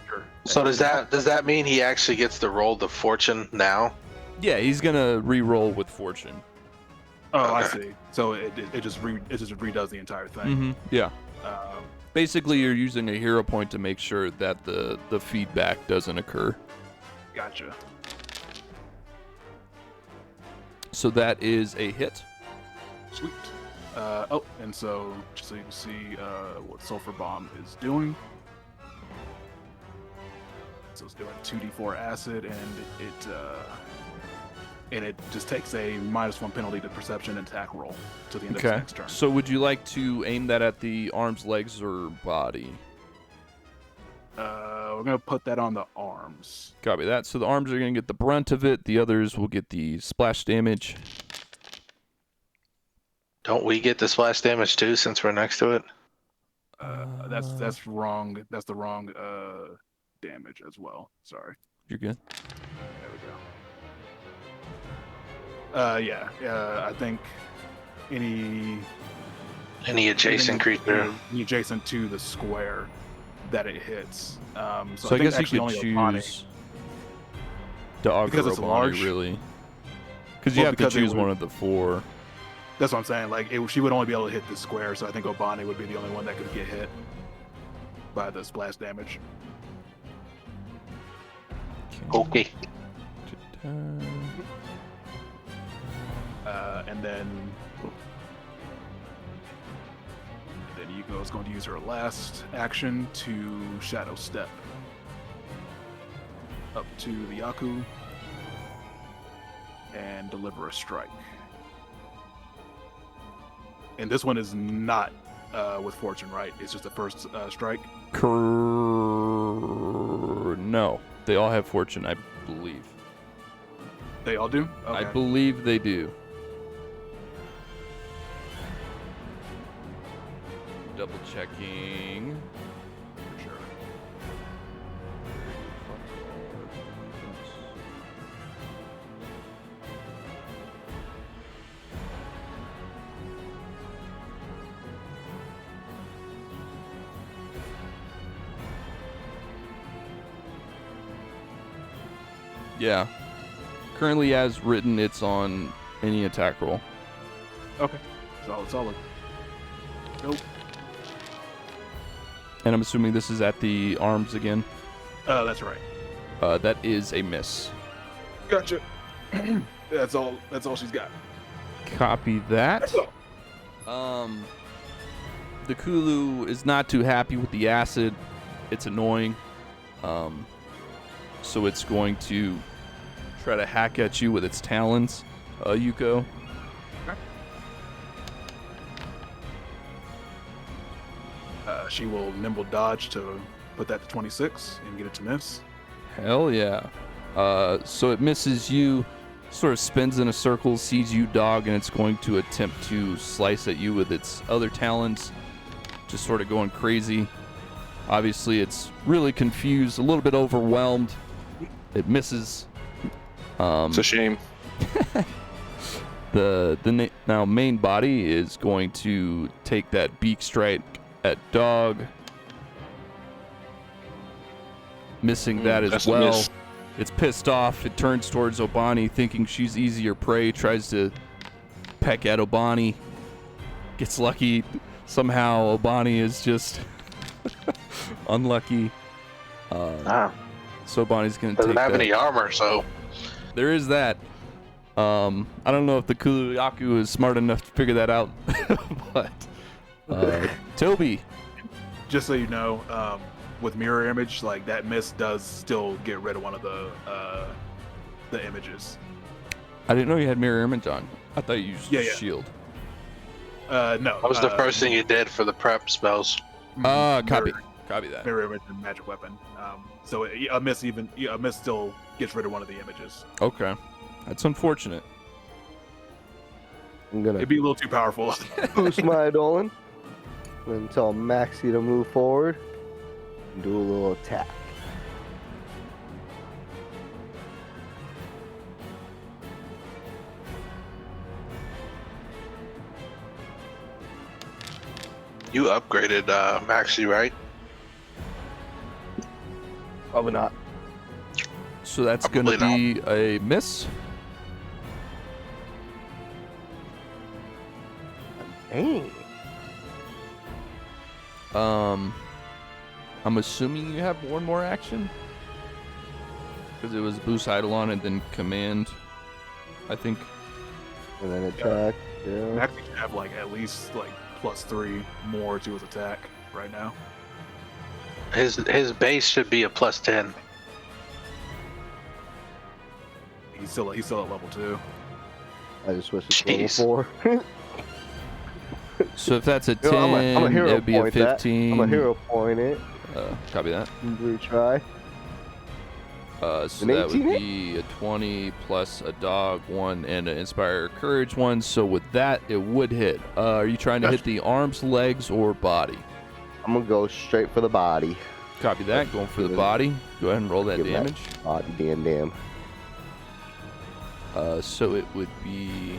Sure. So does that mean he actually gets to roll the fortune now? Yeah, he's gonna re-roll with fortune. Oh, I Okay. see. So it just redoes the entire thing. Mm-hmm. Yeah. Um, Basically, you're using a hero point to make sure that the feedback doesn't occur. gotcha. So that is a hit. Sweet. And so just so you can see what sulfur bomb is doing. So it's doing 2d4 acid, and it just takes a -1 penalty to perception and attack roll to the end of its Okay. next turn. So would you like to aim that at the arms, legs, or body? We're gonna put that on the arms. Copy that. So the arms are going to get the brunt of it. The others will get the splash damage. Don't we get the splash damage too since we're next to it? That's wrong. That's the wrong damage as well. Sorry. You're good. There we go. I think any Adjacent creature. any adjacent to the square that it hits. So I think guess you actually could only Obani- choose Dog Because or it's Obani, large? really. Because you Well, have to because it choose would- one of the four. That's what I'm saying. Like she would only be able to hit the square, so I think Obani would be the only one that could get hit by the splash damage. Okay. And then Yuko is going to use her last action to Shadow Step up to the Yaku and deliver a strike. And this one is not with fortune, right? It's just the first strike. No, they all have fortune, I believe. They all do? I Okay. believe they do. Double checking. For sure. Yeah. Currently, as written, it's on any attack roll. Okay. Solid. Nope. And I'm assuming this is at the arms again. That's right. That is a miss. Gotcha. That's all she's got. Copy that. That's all. The Kulu is not too happy with the acid. It's annoying. So it's going to try to hack at you with its talons, Yuko. She will nimble dodge to put that to 26 and get it to miss. Hell yeah. So it misses you, sort of spins in a circle, sees you, dog, and it's going to attempt to slice at you with its other talons, just sort of going crazy. Obviously, it's really confused, a little bit overwhelmed. It misses. It's a shame. Now main body is going to take that beak strike at dog, missing that as that's a well. miss. It's pissed off. It turns towards Obani, thinking she's easier prey. Tries to peck at Obani. Gets lucky. Somehow Obani is just unlucky. So Obani's gonna Doesn't take have that. any armor, so There is that. I don't know if the Kuluyaku is smart enough to figure that out, but Toby. Just so you know, with mirror image, like that miss does still get rid of one of the images. I didn't know you had mirror image on. I thought you used Yeah, yeah. shield. No. that was the first thing you did for the prep spells. Copy. Mirror, Copy that. mirror image and magic weapon. So a miss still gets rid of one of the images. Okay. That's unfortunate. I'm gonna It'd be a little too powerful. boost my Eidolon and tell Maxie to move forward and do a little attack. You upgraded Maxi, right? Probably not. So that's going to Probably be a miss. Dang. I'm assuming you have one more action? Because it was boost Eidolon and then command, I think. And then attack. Yeah. Max should have like at least like +3 more to his attack right now. His base should be a +10. He's still at level 2. I just wish it's Jeez. level 4. So if that's a 10, No, I'm a hero it'd be a point that. 15. I'm a hero point it. Copy that. Retry. So An that would 18 hit? be a 20 plus a dog 1 and an inspire courage 1. So with that, it would hit. Are you trying to hit the arms, legs, or body? I'm gonna go straight for the body. Copy that. Going for the Good. body. Go ahead and roll that Give that damage. Body damn. So it would be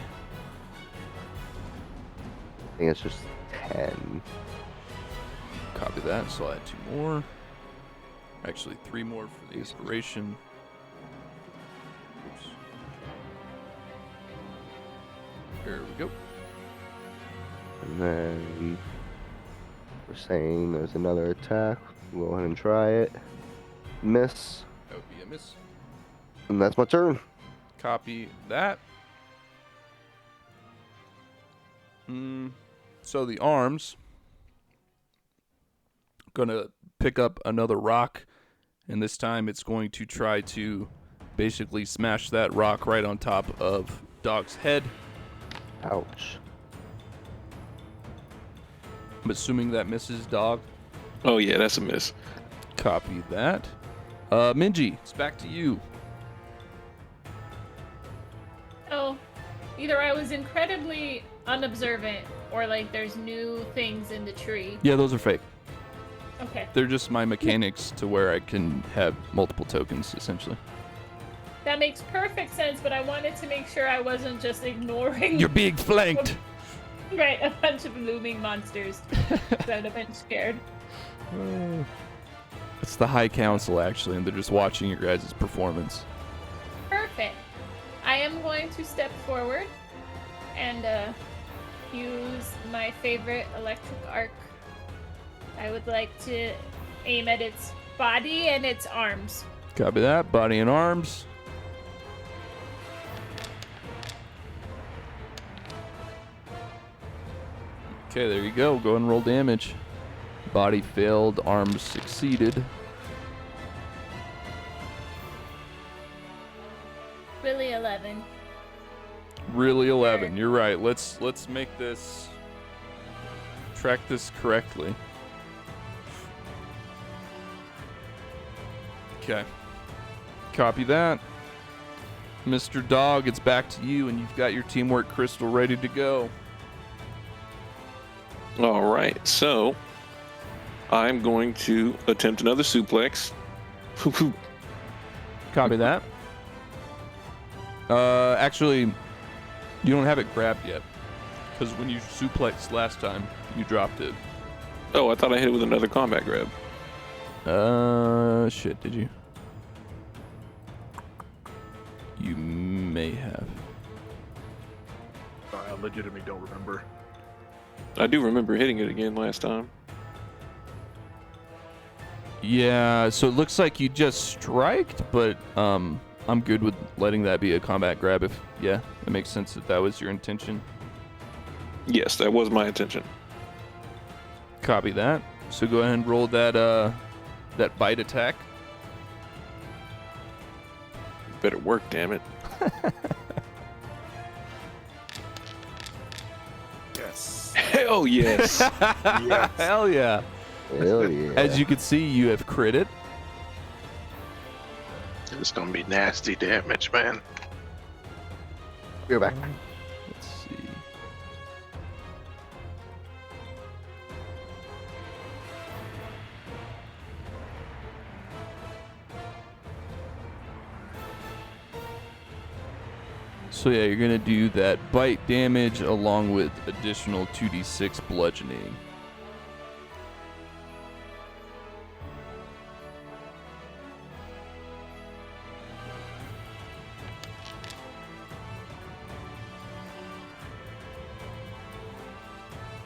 I think it's just 10. copy that. So I'll add 2 more. Actually, 3 more for the inspiration. Oops. There we go. And then we're saying there's another attack. Go ahead and try it. Miss. That would be a miss. And that's my turn. Copy that. So the arms gonna pick up another rock, and this time it's going to try to basically smash that rock right on top of Dog's head. Ouch. I'm assuming that misses Dog. Oh yeah, that's a miss. Copy that. Minji, it's back to you. Oh, either I was incredibly unobservant or like there's new things in the tree. Yeah, those are fake. Okay. They're just my mechanics to where I can have multiple tokens, essentially. That makes perfect sense, but I wanted to make sure I wasn't just ignoring You're being flanked. right a bunch of looming monsters. So I'd have been scared. It's the High Council, actually, and they're just watching your guys' performance. Perfect. I am going to step forward and use my favorite electric arc. I would like to aim at its body and its arms. Copy that. Body and arms. Okay, there you go. Go ahead and roll damage. Body failed, arms succeeded. Really 11. Really 11. You're right. Let's make this track this correctly. Okay. Copy that. Mr. Dog, it's back to you, and you've got your teamwork crystal ready to go. All right, so I'm going to attempt another suplex. Copy that. Actually, you don't have it grabbed yet, because when you suplexed last time, you dropped it. Oh, I thought I hit it with another combat grab. Shit, did you? You may have. I legitimately don't remember. I do remember hitting it again last time. Yeah, so it looks like you just striked, but I'm good with letting that be a combat grab if, yeah, it makes sense that was your intention. Yes, that was my intention. Copy that. So go ahead and roll that that bite attack. Better work, damn it. Yes. Hell yes. Yes. Hell yeah. Hell yeah. As you can see, you have critted. It's gonna be nasty damage, man. You're back. Let's see. So yeah, you're gonna do that bite damage along with additional 2d6 bludgeoning.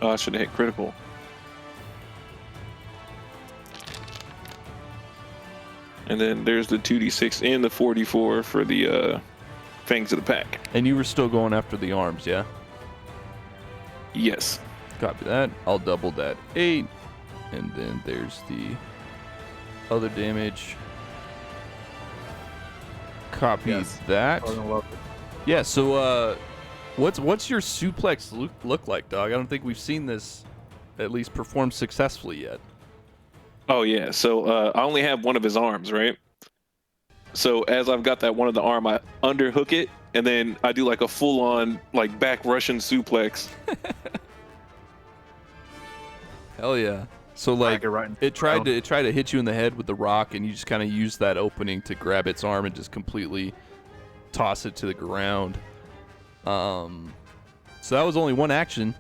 Oh, I should have hit critical. And then there's the 2d6 and the 44 for the Fangs of the Pack. And you were still going after the arms, yeah? Yes. Copy that. I'll double that 8. And then there's the other damage. Copy Yes. that. Oh, no, love it. Yeah, so what's your suplex look like, dog? I don't think we've seen this at least performed successfully yet. Oh, yeah. So I only have one of his arms, right? So as I've got that one of the arm, I underhook it, and then I do like a full-on like back Russian suplex. Hell yeah. So like Crack it right in it tried the to hit you in the head with the rock, and you just kind of used that opening to grab its arm and just completely toss it to the ground. So that was only one action.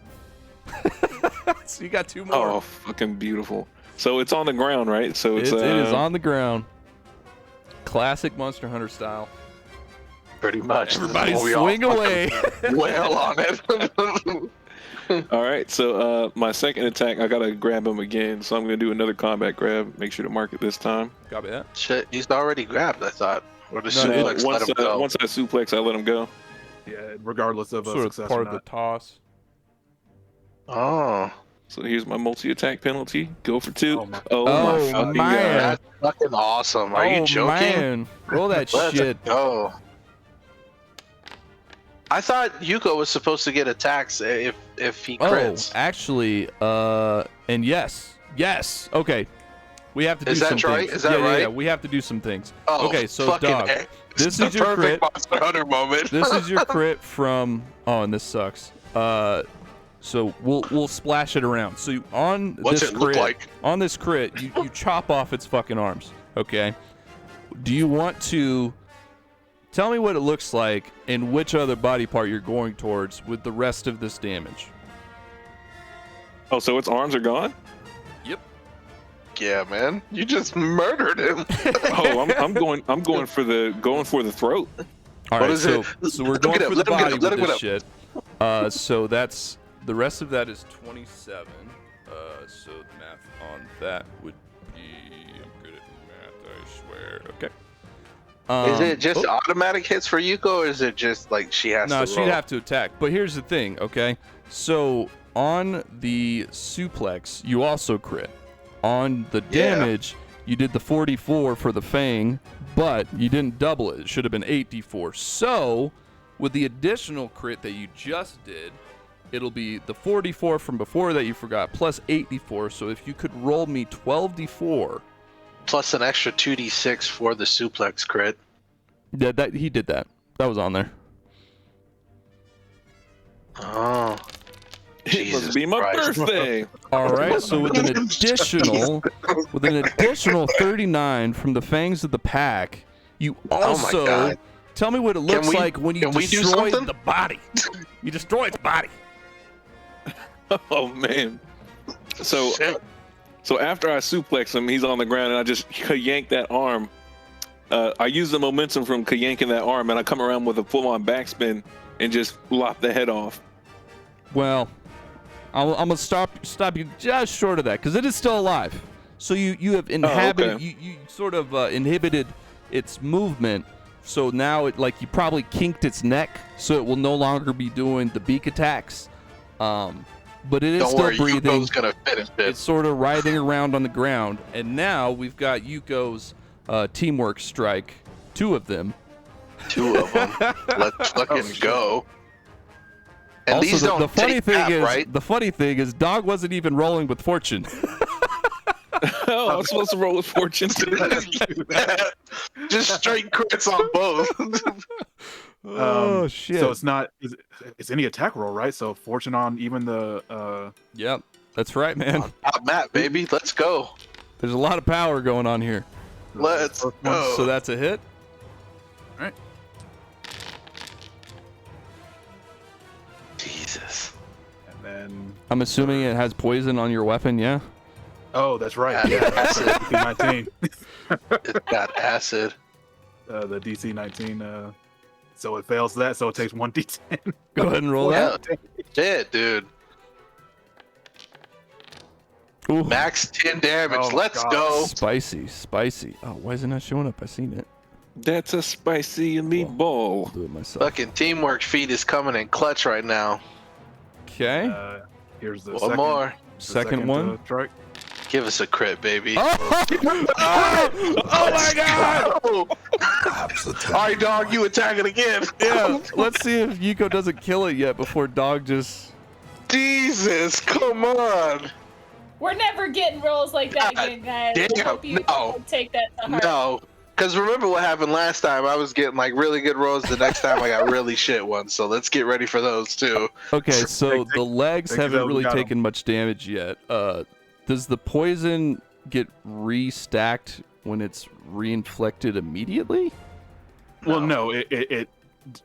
So you got 2 more. Oh, fucking beautiful. So it's on the ground, right? So it's It is on the ground. Classic Monster Hunter style. Pretty much. Everybody We all swing away. Wail on it. All right, so my second attack, I gotta grab him again. So I'm gonna do another combat grab. Make sure to mark it this time. Copy that. Shit, he's already grabbed, I thought. Or the No, suplex let Once him go. once I suplex, I let him go. Yeah, regardless of a Sort of success part or of the not. toss. Oh. So here's my multi-attack penalty. Go for 2. Oh, my- Oh Oh, fucking man. God. That's fucking awesome. Are you joking? Man. Roll that Let's shit. go. I thought Yuko was supposed to get attacks if he crits. Oh, actually, and yes. Okay. We have to do Is that some right? things. Is that yeah, right? Yeah, we have to do some things. Oh, Okay, so fucking dog, A. this It's is the your perfect crit. Monster Hunter moment. This is your crit from. Oh, and this sucks. So we'll splash it around. So on What's this it look crit, like? on this crit, you chop off its fucking arms. Okay. Do you want to tell me what it looks like and which other body part you're going towards with the rest of this damage? Oh, so its arms are gone? Yeah, man. You just murdered him. Oh, I'm going for the throat. All What right, is so it? so we're Let him going get for up, the let him get body up, let with him this get shit. So that's the rest of that is 27. So the math on that would be I'm good at math, I swear. Okay. Is it just oh, automatic hits for Yuko, or is it just like she has no, to she'd roll? have to attack. But here's the thing, okay? So on the suplex, you also crit. On the Yeah. damage, you did the 44 for the fang, but you didn't double it. It should have been 8d4. So, with the additional crit that you just did, it'll be the 4d4 from before that you forgot, plus 8d4. So if you could roll me 12d4. Plus an extra 2d6 for the suplex crit. Yeah, he did that. That was on there. Oh. It Jesus must be my Christ. birthday. All right, so with an additional 39 from the Fangs of the Pack, you also God. tell me what it looks we- like when you can we do destroy something? the body. You destroy the body. Oh man. So Shit. so after I suplex him, he's on the ground, and I just yank that arm. I use the momentum from yanking that arm, and I come around with a full-on backspin and just lop the head off. Well, I'm gonna stop you just short of that because it is still alive. So you have inhabited, okay. you sort of inhibited its movement. So now you probably kinked its neck, so it will no longer be doing the beak attacks. But it is Don't still worry, breathing. Yuko's gonna finish it. It's sort of writhing around on the ground, and now we've got Yuko's teamwork strike. 2 of them. 2 of them. Let's fucking go. And Also, these don't the funny take thing that, is, right? the funny thing is, Dog wasn't even rolling with fortune. Oh, I'm supposed to roll with fortune too. Just straight crits on both. Oh shit! So it's any attack roll, right? So fortune on even the Yep, that's right, man. Top Matt, baby. Let's go. There's a lot of power going on here. Let's first one. go. So that's a hit. Jesus. and then I'm assuming it has poison on your weapon. Yeah. oh, that's right. Yeah, Yeah, that's it. DC 19. It's got acid. The DC 19. So it fails that. So it takes 1d10. Go ahead and roll that. Shit, dude. Ooh, Max 10 damage. Oh, Let's God. go. spicy. Oh, why isn't that showing up? I seen it. That's a spicy meatball. I'll do it myself. Fucking teamwork feed is coming in clutch right now. Okay. Here's the One second, more. the Second one. strike. Give us a crit, baby. Oh! Oh my god! All right, dog, you attacking again. Yeah. Let's see if Yuko doesn't kill it yet before Dog just. Jesus, come on. We're never getting rolls like that again, guys. I damn, hope you no. don't take that to heart. No. Because remember what happened last time? I was getting like really good rolls. The next time I got really shit ones. So let's get ready for those too. Okay, so the legs take haven't those, really got 'em. taken much damage yet. Does the poison get restacked when it's reinflicted immediately? Well, no,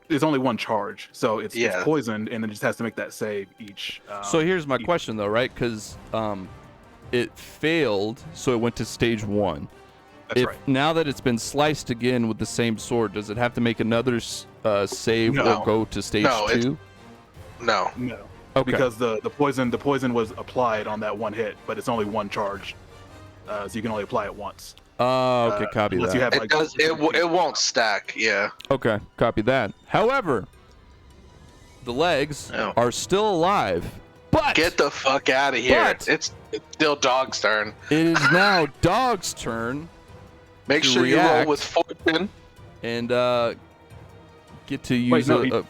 it's only one charge, so it's Yeah. poisoned, and it just has to make that save each. So here's my each- question though, right? Because it failed, so it went to stage 1. That's If right. now that it's been sliced again with the same sword, does it have to make another save No. or go to stage No, it's- 2? No. No, Okay. because the poison was applied on that one hit, but it's only one charge, so you can only apply it once. Oh, okay, copy unless that. you have It does. It won't stack. Yeah. Okay, copy that. However, the legs Oh. are still alive, but Get the fuck out of here. But- It's still dog's turn. it is now Dog's turn Make to sure you roll react. with fortune. and get to use Wait, no, a.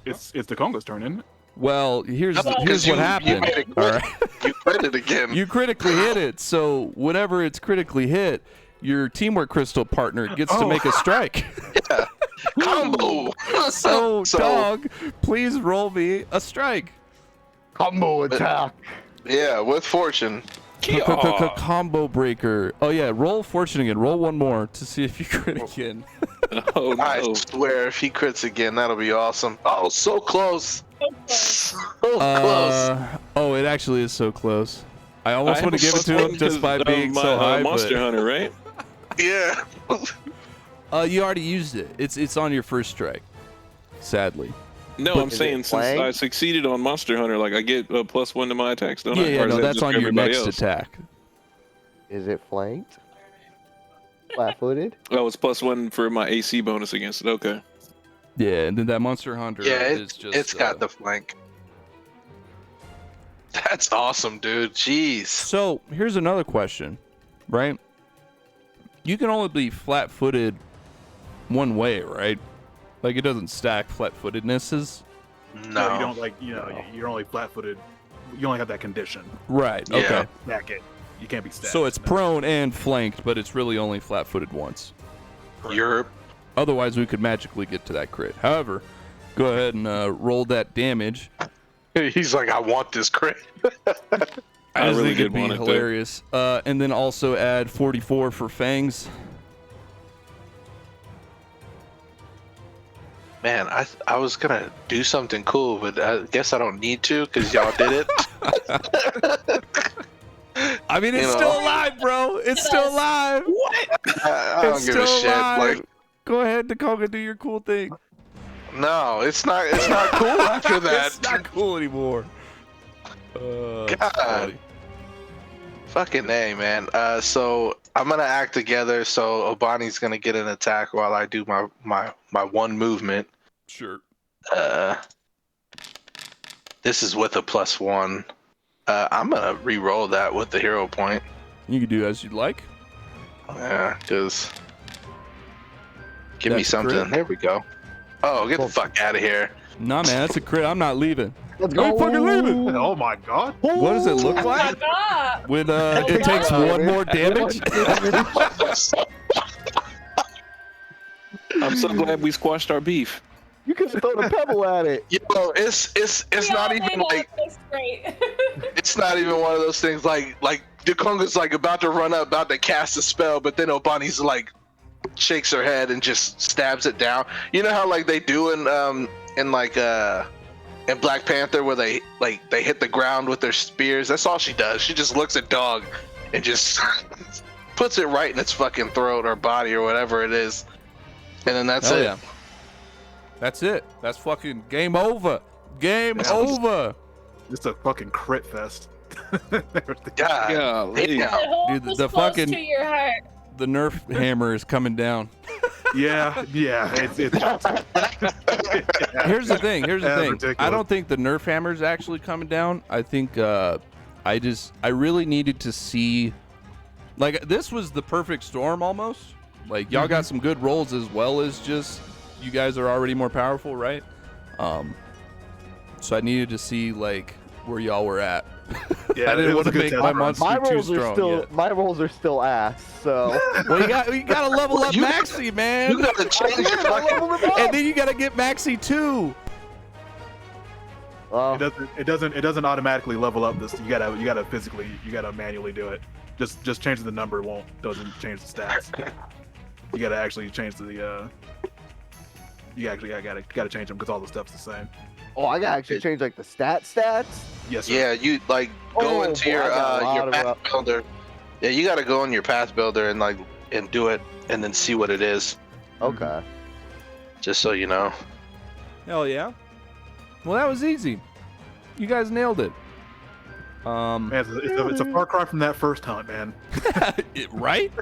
It's the Congo's turn, isn't it? Well, here's No, here's because what you happened. made it All quick. right, You crit it again. you critically hit it. So whenever it's critically hit, your teamwork crystal partner gets to Oh. make a strike. Combo. So, Dog, please roll me a strike. Combo attack. Yeah, with fortune. Combo breaker. Oh yeah, roll fortune again. Roll one more to see if you crit again. Oh I no. swear, if he crits again, that'll be awesome. Oh, so close. So close. Oh, it actually is so close. I almost want to give it to him just by being my, so high, Monster Hunter, right? Yeah. but you already used it. It's on your first strike. Sadly. No, But I'm is it saying since flanked? I succeeded on Monster Hunter, like I get a +1 to my attacks, don't I? Yeah, Or is no, that that's just on for your everybody next else? attack. Is it flanked? Flat-footed? Oh, it's +1 for my AC bonus against it. Okay. Yeah, and then that Monster Hunter Yeah, is just. it's got the flank. That's awesome, dude. Jeez. So here's another question, right? You can only be flat-footed one way, right? Like it doesn't stack flat-footednesses. No. You don't you're only flat-footed. You only have that condition. Right. Yeah. Okay. Stack it. You can't be stacked. So it's No. prone and flanked, but it's really only flat-footed once. You're Otherwise, we could magically get to that crit. However, go ahead and roll that damage. He's like, I want this crit. I I just really think it'd did be want it, too. hilarious. And then also add 44 for fangs. Man, I was gonna do something cool, but I guess I don't need to because y'all did it. I mean, it's You know. still alive, bro. It's still alive. I don't It's give a still shit. alive. Like, Go ahead, Dakota, do your cool thing. no, it's not. It's not cool after that. It's not cool anymore. It's God. funny. Fucking A, man. So I'm gonna act together. So Obani's gonna get an attack while I do my one movement. Sure. This is with a +1. I'm gonna re-roll that with the hero point. You can do as you'd like. Yeah, because give me That's a crit. something. There we go. Oh, get the fuck out of here. Nah, man, that's a crit. I'm not leaving. Let's I ain't fucking leaving. Oh my god. What does it look Oh my like god! when it takes one more damage? I'm so glad we squashed our beef. You could have thrown a pebble at it. Yo, it's We not all even made like it. It's great. it's not even one of those things like Dukonga's like about to run up, about to cast a spell, but then Obani's like shakes her head and just stabs it down. You know how like they do in Black Panther where they hit the ground with their spears. That's all she does. She just looks at Dog and just puts it right in its fucking throat or body or whatever it is, and then that's Hell it. yeah. That's it. That's fucking game over. Game Yeah. over. It's a fucking crit fest. God, Golly. damn. Hold Dude, this the close fucking- to your heart. The Nerf hammer is coming down. yeah. It's Here's the thing. Here's the That's thing. ridiculous. I don't think the Nerf hammer is actually coming down. I think I really needed to see, like, this was the perfect storm almost. Like, y'all got some good rolls as well as just you guys are already more powerful, right? So I needed to see like where y'all were at. Yeah, I it didn't was want a to good make test my run. monster My too rolls are strong. still yet. my rolls are still ass. So Well, you gotta level up You- Maxi, man. You gotta change your fucking. And then you gotta get Maxi too. well, It doesn't automatically level up this. You gotta physically, you gotta manually do it. Just change the number doesn't change the stats. You gotta actually change the you actually gotta change them because all the stuff's the same. I gotta actually change like the stats. Yes, sir. Yeah, you like go Oh, into boy, your I got a lot your of path builder. Yeah, you gotta go in your path builder and do it and then see what it is. Okay. Just so you know. Hell yeah. Well, that was easy. You guys nailed it. Man, it's a far cry from that first hunt, man. Right?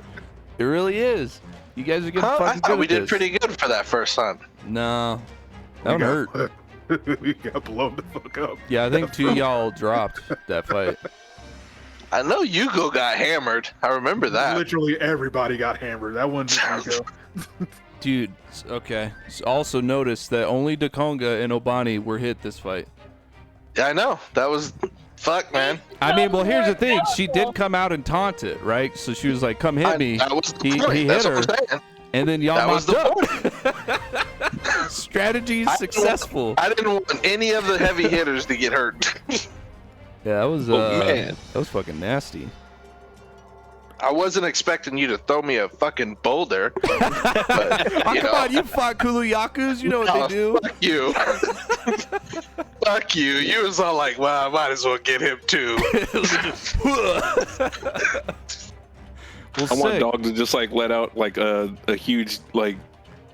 It really is. You guys are getting Huh? I fucking thought good we at did this. pretty good for that first hunt. No. That one hurt. We got blown the fuck up. Yeah, I think two of y'all dropped that fight. I know Yugo got hammered. I remember that. Literally everybody got hammered. That one just go. Dude, okay. Also notice that only Dakonga and Obani were hit this fight. Yeah, I know. That was fuck, man. I mean, well, here's the thing. She did come out and taunt it, right? So she was like, come hit me. That was the He point. hit That's her. what I'm saying. And then y'all That was knocked the up. Strategy I didn't successful. I didn't want any of the heavy hitters to get hurt. Yeah, that was man. that was fucking nasty. I wasn't expecting you to throw me a fucking boulder. But, Oh, you come know, on, you fought Kuluyakus. You know what Oh, they do. Fuck you. Fuck you. You was all like, well, I might as well get him too. Well, I want sick. Dog to just like let out like a huge like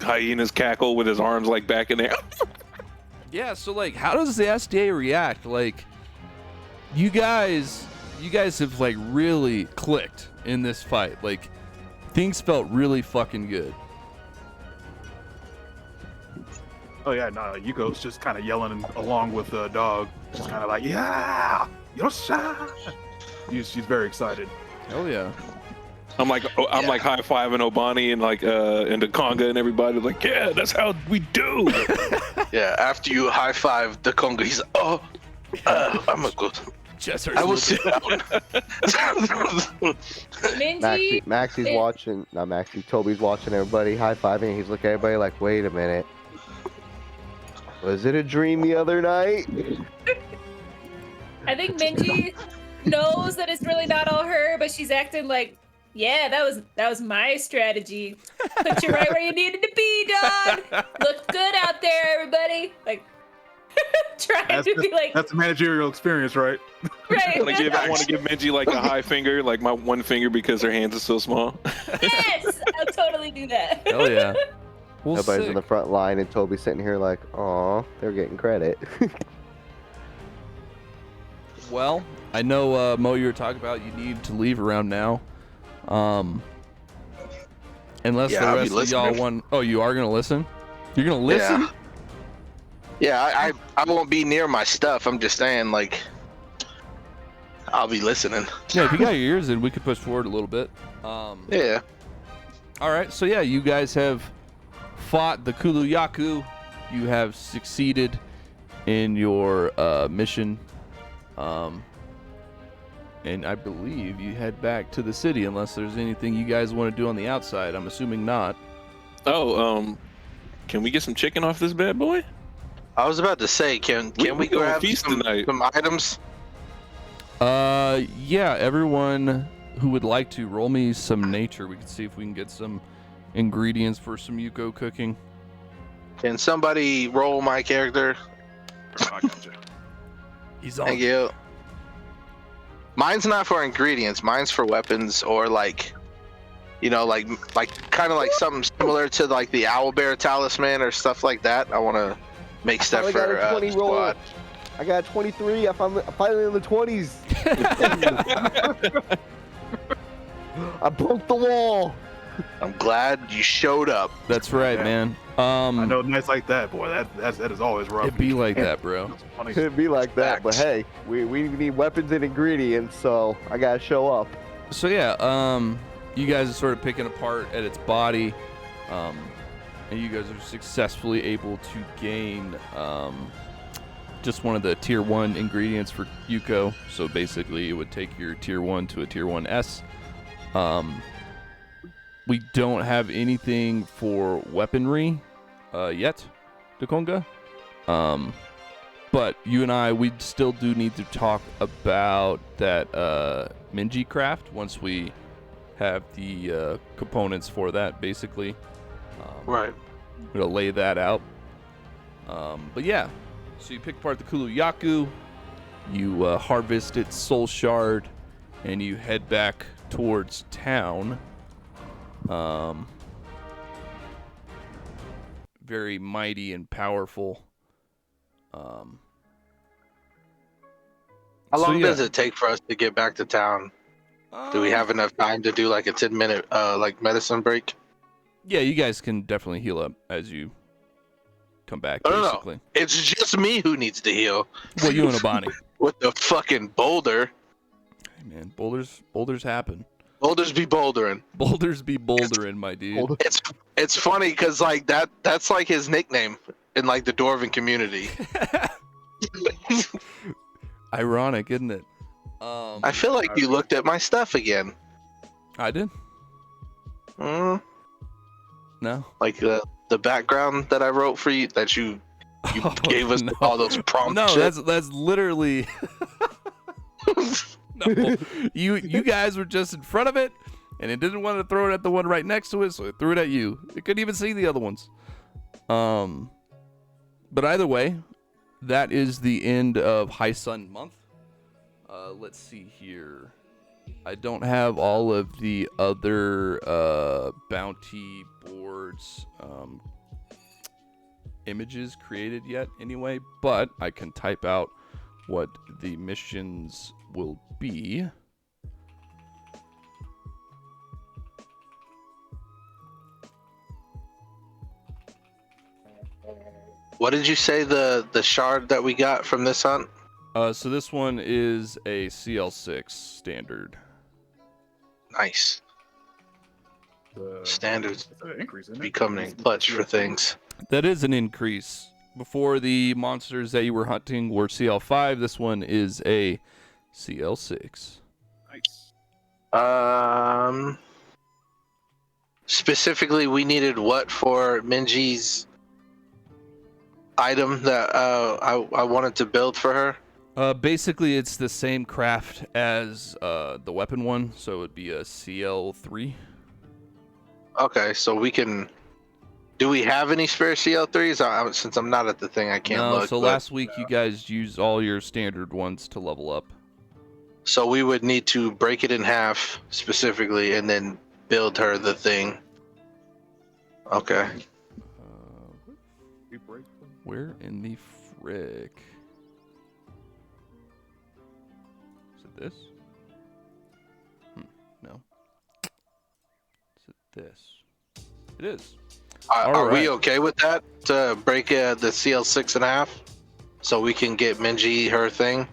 hyena's cackle with his arms like back in there. Yeah, so like, how does the SDA react? Like, you guys have like really clicked in this fight. Like, things felt really fucking good. Oh yeah, no, Yuko's just kind of yelling along with the dog, just kind of like, yeah, Yosha. She's very excited. Hell yeah. I'm like high-fiving Obani and like and the Conga and everybody like, yeah, that's how we do. Yeah, after you high five the Conga, he's like, I'm gonna go. Chester, I will sit down. Minji, Maxie's it- watching. Not Maxie. Toby's watching everybody high fiving. He's looking at everybody like, wait a minute. Was it a dream the other night? I think Minji knows that it's really not all her, but she's acting like, yeah, that was my strategy. Put you right where you needed to be, Don. Looked good out there, everybody. Like, trying to be like, That's the managerial experience, right? right. I want to give Minji like a high finger, like my one finger because her hands are so small. Yes, I'll totally do that. Hell yeah. Well, Everybody's in sick. the front line, and Toby's sitting here like, aw, they're getting credit. Well, I know, Mo, you were talking about you need to leave around now. Unless Yeah, the I'll be rest of y'all listening. want. Oh, you are gonna listen? You're gonna listen? Yeah, I won't be near my stuff. I'm just saying, like, I'll be listening. Yeah, if you got your ears in, we could push forward a little bit. Yeah. All right, so yeah, you guys have fought the Kuluyaku. You have succeeded in your mission. And I believe you head back to the city unless there's anything you guys want to do on the outside. I'm assuming not. Oh, can we get some chicken off this bad boy? I was about to say, can we we gonna grab feast tonight. some items? Yeah, everyone who would like to roll me some nature. We can see if we can get some ingredients for some Yuko cooking. Can somebody roll my character? I gotcha. He's Thank you. Mine's not for ingredients. Mine's for weapons or like, you know, like kind of like something similar to like the owlbear talisman or stuff like that. I want to make stuff I got for a 20 the roll. squad. I got 23. I'm finally in the 20s. I broke the wall. I'm glad you showed up. That's right, Yeah. man. I know nights like that, boy. That is always rough. It'd be like that, bro. It's funny. It'd be like that, but Facts. hey, we need weapons and ingredients, so I gotta show up. So yeah, you guys are sort of picking apart at its body, and you guys are successfully able to gain just one of the tier 1 ingredients for Yuko. So basically, it would take your tier 1 to a tier 1S. We don't have anything for weaponry yet, Dakonga. But you and I, we still do need to talk about that Minji craft once we have the components for that, basically. Right. I'm going to lay that out. But yeah, so you pick apart the Kuluyaku, you harvest its soul shard, and you head back towards town. Very mighty and powerful. How So, long yeah. does it take for us to get back to town? Do we have enough time to do like a 10-minute like medicine break? Yeah, you guys can definitely heal up as you come back, No, no, no. basically. It's just me who needs to heal Well, you and Abani. with the fucking boulder. Hey, man, boulders happen. Boulders be bouldering. Boulders be bouldering, my dude. It's funny because like that's like his nickname in like the Dwarven community. Ironic, isn't it? I feel like you looked at my stuff again. I did. Mm, No. like the background that I wrote for you that you gave us no. all those prompts. No, that's literally. No, you guys were just in front of it, and it didn't want to throw it at the one right next to it, so it threw it at you. It couldn't even see the other ones. But either way, that is the end of High Sun Month. Let's see here. I don't have all of the other bounty boards images created yet anyway, but I can type out what the missions will be. What did you say the shard that we got from this hunt? So this one is a CL6 standard. Nice. Standards It's an increase, isn't it? becoming clutch for things. That is an increase. Before, the monsters that you were hunting were CL5. This one is a CL6. Nice. Specifically, we needed what for Minji's item that I wanted to build for her? Basically, it's the same craft as the weapon one, so it would be a CL3. Okay, so we can. Do we have any spare CL3s? Since I'm not at the thing, I can't No, look. so but- last week you guys used all your standard ones to level up. So we would need to break it in half specifically, and then build her the thing. Okay. We break them. Where in the frick? Is it this? No. Is it this? It is. Are we right. okay with that? To break the CL6 in half, so we can get Minji her thing.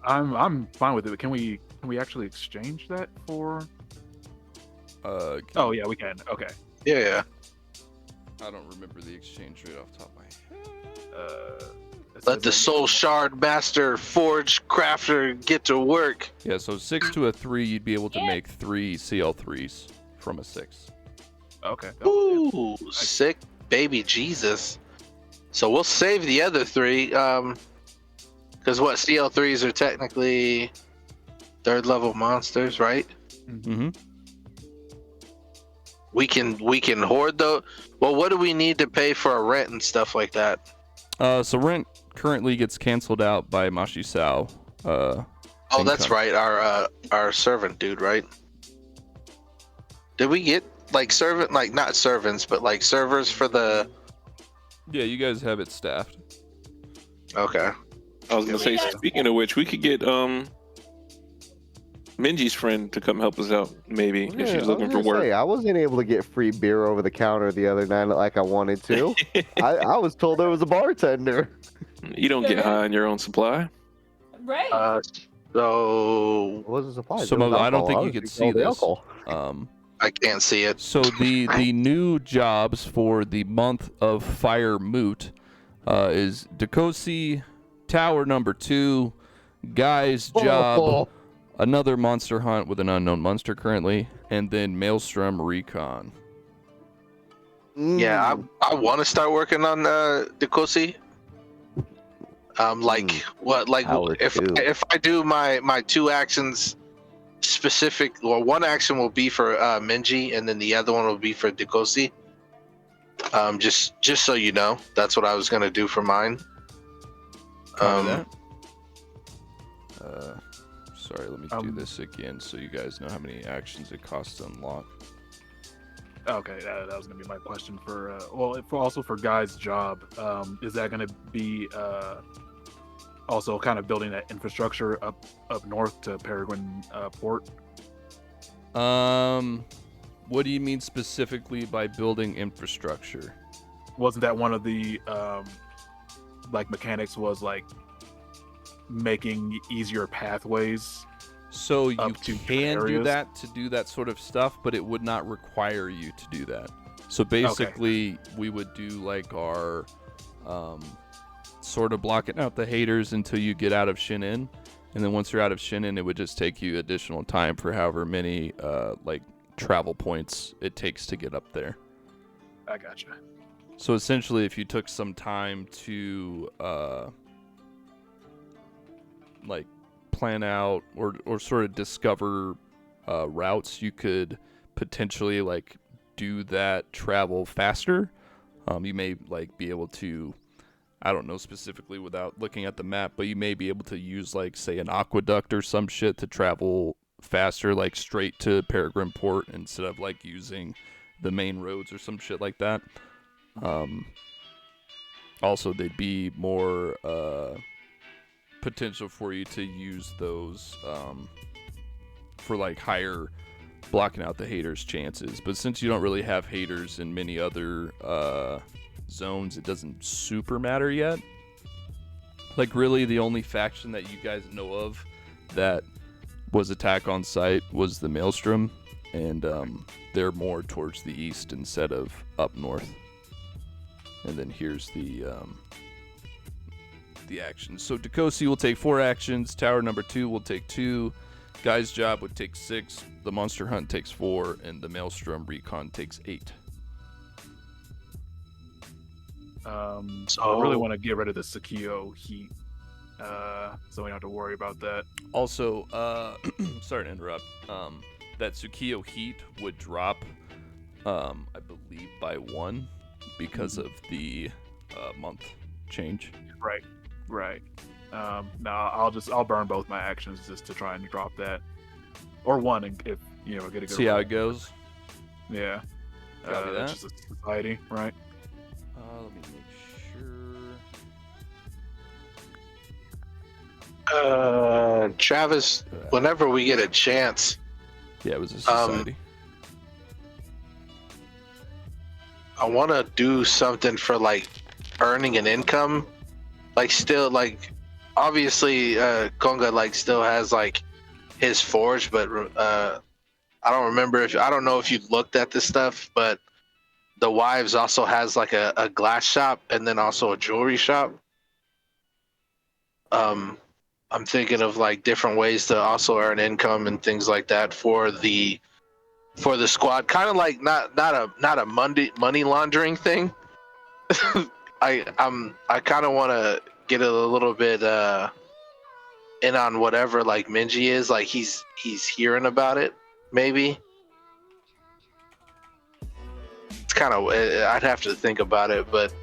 I'm fine with it. But can we actually exchange that for? Oh yeah, we can. Okay. Yeah. I don't remember the exchange rate off the top of my head. It Let says the in- Soul Shard Master Forge Crafter get to work. Yeah, so 6 to a 3, you'd be able to Yeah. make 3 CL3s from a 6. Okay. Oh, Ooh, sick baby Jesus. So we'll save the other 3. Because what CL3s are technically 3rd level monsters, right? Mm-hmm. We can hoard those. Well, what do we need to pay for a rent and stuff like that? So rent currently gets canceled out by Mashi Sao. Oh, that's Income. right. Our servant dude, right? Did we get like servant, like not servants, but like servers for the? Yeah, you guys have it staffed. Okay. I was gonna say, Yeah. speaking of which, we could get Minji's friend to come help us out, maybe if she's looking for work. I wasn't able to get free beer over the counter the other night like I wanted to. I was told there was a bartender. You don't get high on your own supply. Right. So It wasn't supplied. So, there was Mo, I don't alcohol. think I you was could drinking see all the this. alcohol. I can't see it. So the new jobs for the month of Fire Moot is Dekosi, Tower number 2, Guy's job, Oh, another monster hunt with an unknown monster currently, and then Maelstrom Recon. Yeah, I want to start working on Dekosi. Like what? Like Power if too. if I do my 2 actions specific, well, one action will be for Minji, and then the other one will be for Dekosi. Just so you know, that's what I was gonna do for mine. Copy that. Sorry, let me do Um, this again so you guys know how many actions it costs to unlock. Okay, that was gonna be my question for. Also for Guy's job. Is that gonna be also kind of building that infrastructure up north to Peregrine Port? What do you mean specifically by building infrastructure? Wasn't that one of the like mechanics was like making easier pathways? So you Up to can do areas? that to do that sort of stuff, but it would not require you to do that. So basically, we would do like our sort of blocking out the haters until you get out of Shinin, and then once you're out of Shinin, it would just take you additional time for however many like travel points it takes to get up there. I gotcha. So essentially, if you took some time to like plan out or sort of discover routes, you could potentially like do that travel faster. You may like be able to, I don't know specifically without looking at the map, but you may be able to use like say an aqueduct or some shit to travel faster, like straight to Peregrine Port instead of like using the main roads or some shit like that. Also, they'd be more potential for you to use those for like higher blocking out the haters chances. But since you don't really have haters in many other zones, it doesn't super matter yet. Like really the only faction that you guys know of that was attack on site was the Maelstrom, and they're more towards the east instead of up north. And then here's the actions. So Dakosi will take 4 actions. Tower number 2 will take 2. Guy's Job would take 6. The Monster Hunt takes 4, and the Maelstrom Recon takes 8. I really want to get rid of the Sakio heat, so we don't have to worry about that. Also, sorry to interrupt. That Tsukio heat would drop, I believe, by 1 because of the month change. Right. No, I'll burn both my actions just to try and drop that, or one, and if get a good. See how it goes. Yeah. Copy that. That's just a society, right? Let me make sure. Travis, whenever we get a chance, Yeah, it was a society. I want to do something for like earning an income. Like still like obviously Konga like still has like his forge, but I don't know if you looked at this stuff, but the Wives also has like a glass shop and then also a jewelry shop. I'm thinking of like different ways to also earn income and things like that for the squad. Kind of like not a money laundering thing. I kind of want to get a little bit in on whatever like Minji is, like he's hearing about it maybe. It's kind of, I'd have to think about it, but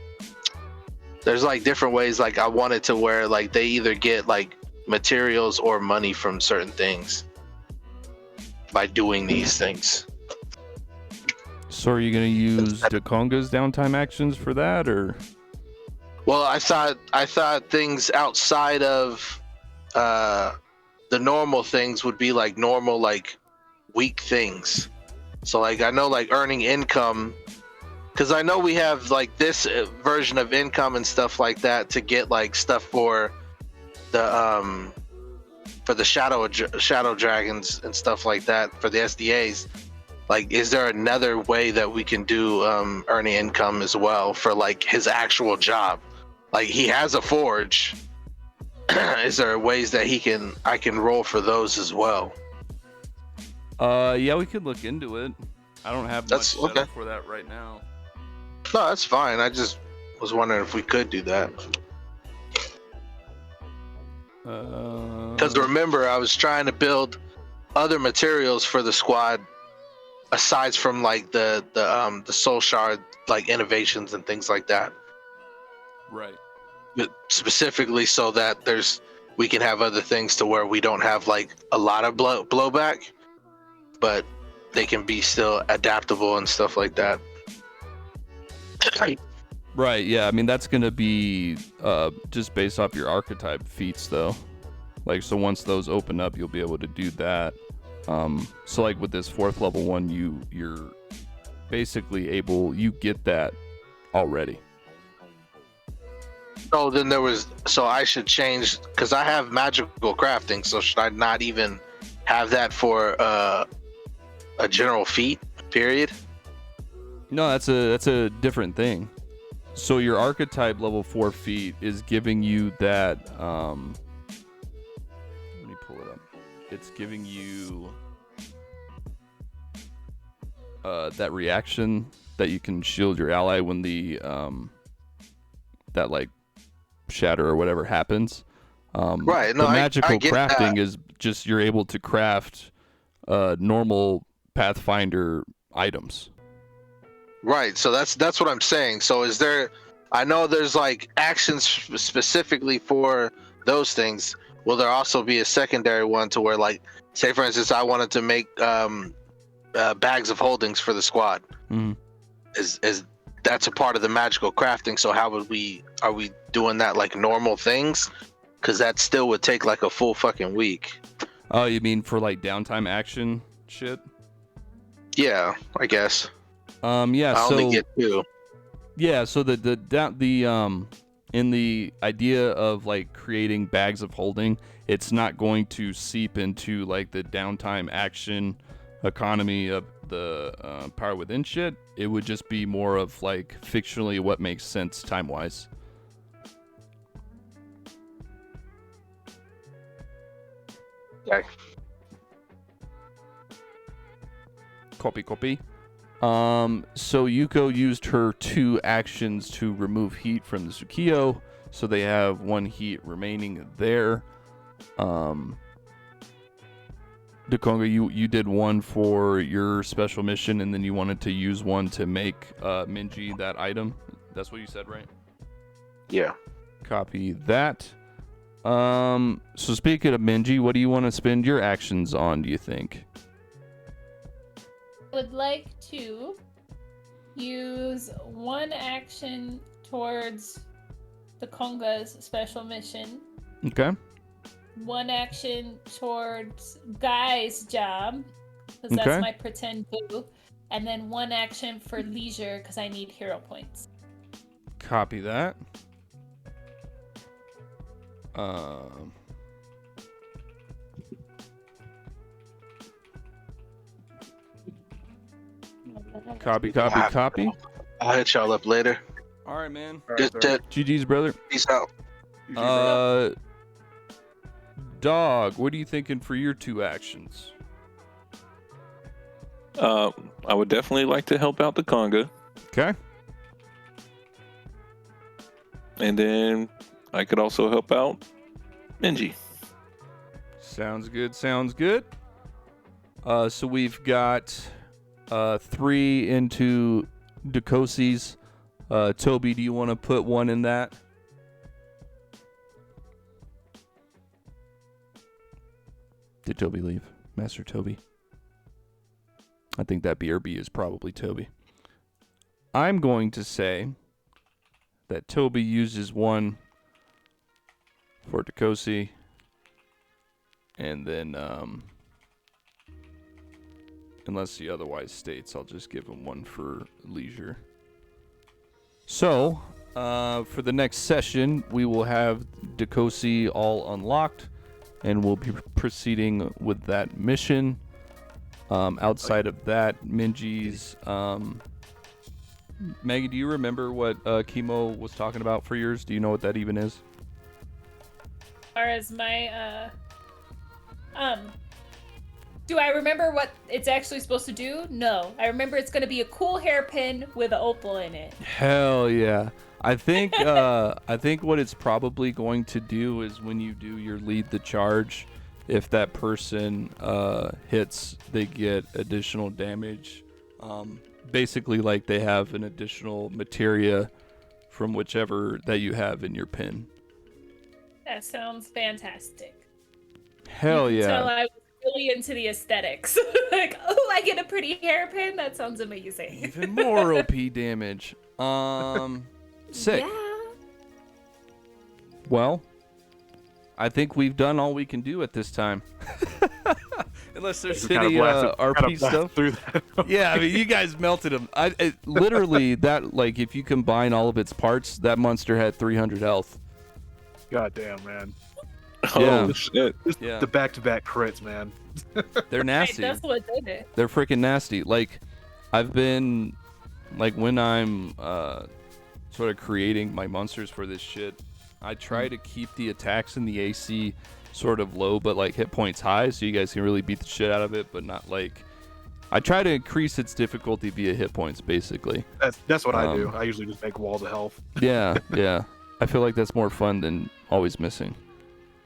there's like different ways. Like I want it to where like they either get like materials or money from certain things by doing these things. So are you going to use Dakonga's downtime actions for that, or? Well, I thought things outside of the normal things would be like normal like weak things. So like I know like earning income, because I know we have like this version of income and stuff like that to get like stuff for the shadow dragons and stuff like that for the SDAs. Like, is there another way that we can do earning income as well for like his actual job? Like he has a forge. Is there ways that I can roll for those as well? Yeah, we could look into it. I don't have much set up for that right now. No, that's fine. I just was wondering if we could do that. Because remember, I was trying to build other materials for the squad, aside from like the soul shard like innovations and things like that. Right. But specifically so that we can have other things to where we don't have like a lot of blowback, but they can be still adaptable and stuff like that. Right, yeah. I mean, that's going to be just based off your archetype feats, though. Like, so once those open up, you'll be able to do that. So, like, with this 4th level one, you're basically you get that already. Oh, then so I should change, because I have magical crafting, so should I not even have that for a general feat, period? No, that's a different thing. So your archetype level 4 feat is giving you that. Let me pull it up. It's giving you that reaction that you can shield your ally when the that like shatter or whatever happens. Right. No, the magical I get crafting that. is just you're able to craft normal Pathfinder items. Right, so that's what I'm saying. So is there, I know there's like actions specifically for those things. Will there also be a secondary one to where, like, say for instance, I wanted to make bags of holdings for the squad? Mm-hmm. Is that's a part of the magical crafting? So how are we doing that like normal things? Because that still would take like a full fucking week. Oh, you mean for like downtime action shit? Yeah, I guess. Yeah. I only get 2. Yeah. So the in the idea of like creating bags of holding, it's not going to seep into like the downtime action economy of the Power Within shit. It would just be more of like fictionally what makes sense time wise. Okay. Copy. So Yuko used her 2 actions to remove heat from the Tsukio, so they have 1 heat remaining there. Dekonga, you did 1 for your special mission, and then you wanted to use 1 to make Minji that item. That's what you said, right? Yeah. Copy that. So speaking of Minji, what do you want to spend your actions on, do you think? Would like to use 1 action towards the Konga's special mission, Okay. 1 action towards Guy's job, because Okay. that's my pretend boo, and then 1 action for leisure, because I need hero points. Copy that. Copy. I'll hit y'all up later. All right, man. All right, Just sir. GG's, brother. peace out. You too, bro. Dog, what are you thinking for your 2 actions? I would definitely like to help out the Conga, Okay. and then I could also help out Minji. Sounds good. So we've got 3 into Dakosi's. Toby, do you want to put 1 in that? Did Toby leave? Master Toby? I think that BRB is probably Toby. I'm going to say that Toby uses 1 for Dakosi, and then unless he otherwise states, I'll just give him 1 for leisure. So for the next session, we will have Dakosi all unlocked, and we'll be proceeding with that mission. Outside of that, Minji's Maggie, do you remember what Kimo was talking about for yours? Do you know what that even is? As far as my do I remember what it's actually supposed to do? No. I remember it's going to be a cool hairpin with an opal in it. Hell yeah. I think what it's probably going to do is when you do your lead the charge, if that person hits, they get additional damage. Basically like they have an additional materia from whichever that you have in your pin. That sounds fantastic. Hell You can tell yeah. I was really into the aesthetics. Like, oh, I get a pretty hairpin? That sounds amazing. Even more OP damage. Sick. Yeah. Well, I think we've done all we can do at this time. Unless there's Just kinda any blasted- RP kinda blasted stuff. through that. Yeah, I mean, you guys melted him. Literally, that, like, if you combine all of its parts, that monster had 300 health. God damn, man. Yeah. Oh shit! Just Yeah. the back-to-back crits, man. They're Right, nasty. that's what did it. They're freaking nasty. Like, I've been, like, when I'm sort of creating my monsters for this shit, I try to keep the attacks and the AC sort of low, but, like, hit points high, so you guys can really beat the shit out of it, but not, like... I try to increase its difficulty via hit points, basically. That's what I do. Um, I usually just make walls of health. Yeah, yeah. I feel like that's more fun than always missing.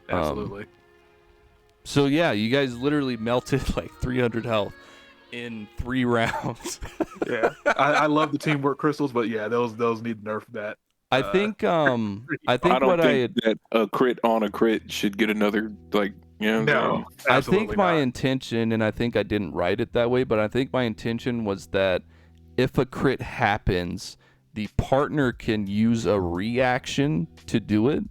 Absolutely. So yeah, you guys literally melted like 300 health in 3 rounds. Yeah. I love the teamwork crystals, but yeah, those need nerf that. I think I what don't I think that a crit on a crit should get another, like, you know. No, I absolutely think my not. intention, and I think I didn't write it that way, but I think my intention was that if a crit happens, the partner can use a reaction to do it.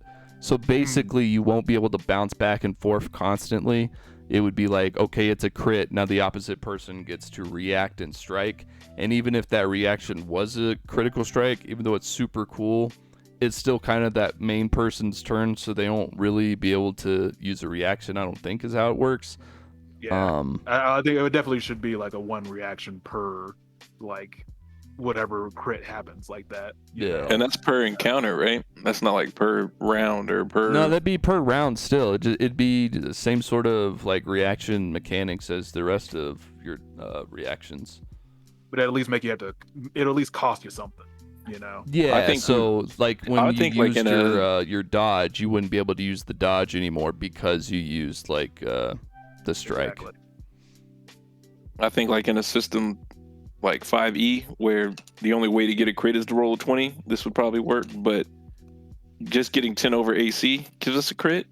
So basically, you won't be able to bounce back and forth constantly. It would be like, okay, it's a crit. Now the opposite person gets to react and strike. And even if that reaction was a critical strike, even though it's super cool, it's still kind of that main person's turn, so they won't really be able to use a reaction, I don't think, is how it works. Yeah. I think it definitely should be like a 1 reaction per like whatever crit happens like that. you Yeah. know? And that's per encounter, right? That's not like per round or per. No, that'd be per round still. It'd be the same sort of like reaction mechanics as the rest of your reactions. But at least make you have to. It'll at least cost you something. Yeah, I think so like I when would you think, like, used in your dodge, you wouldn't be able to use the dodge anymore because you used like the strike. Exactly. I think like in a system like 5e where the only way to get a crit is to roll a 20, this would probably work. But just getting 10 over AC gives us a crit.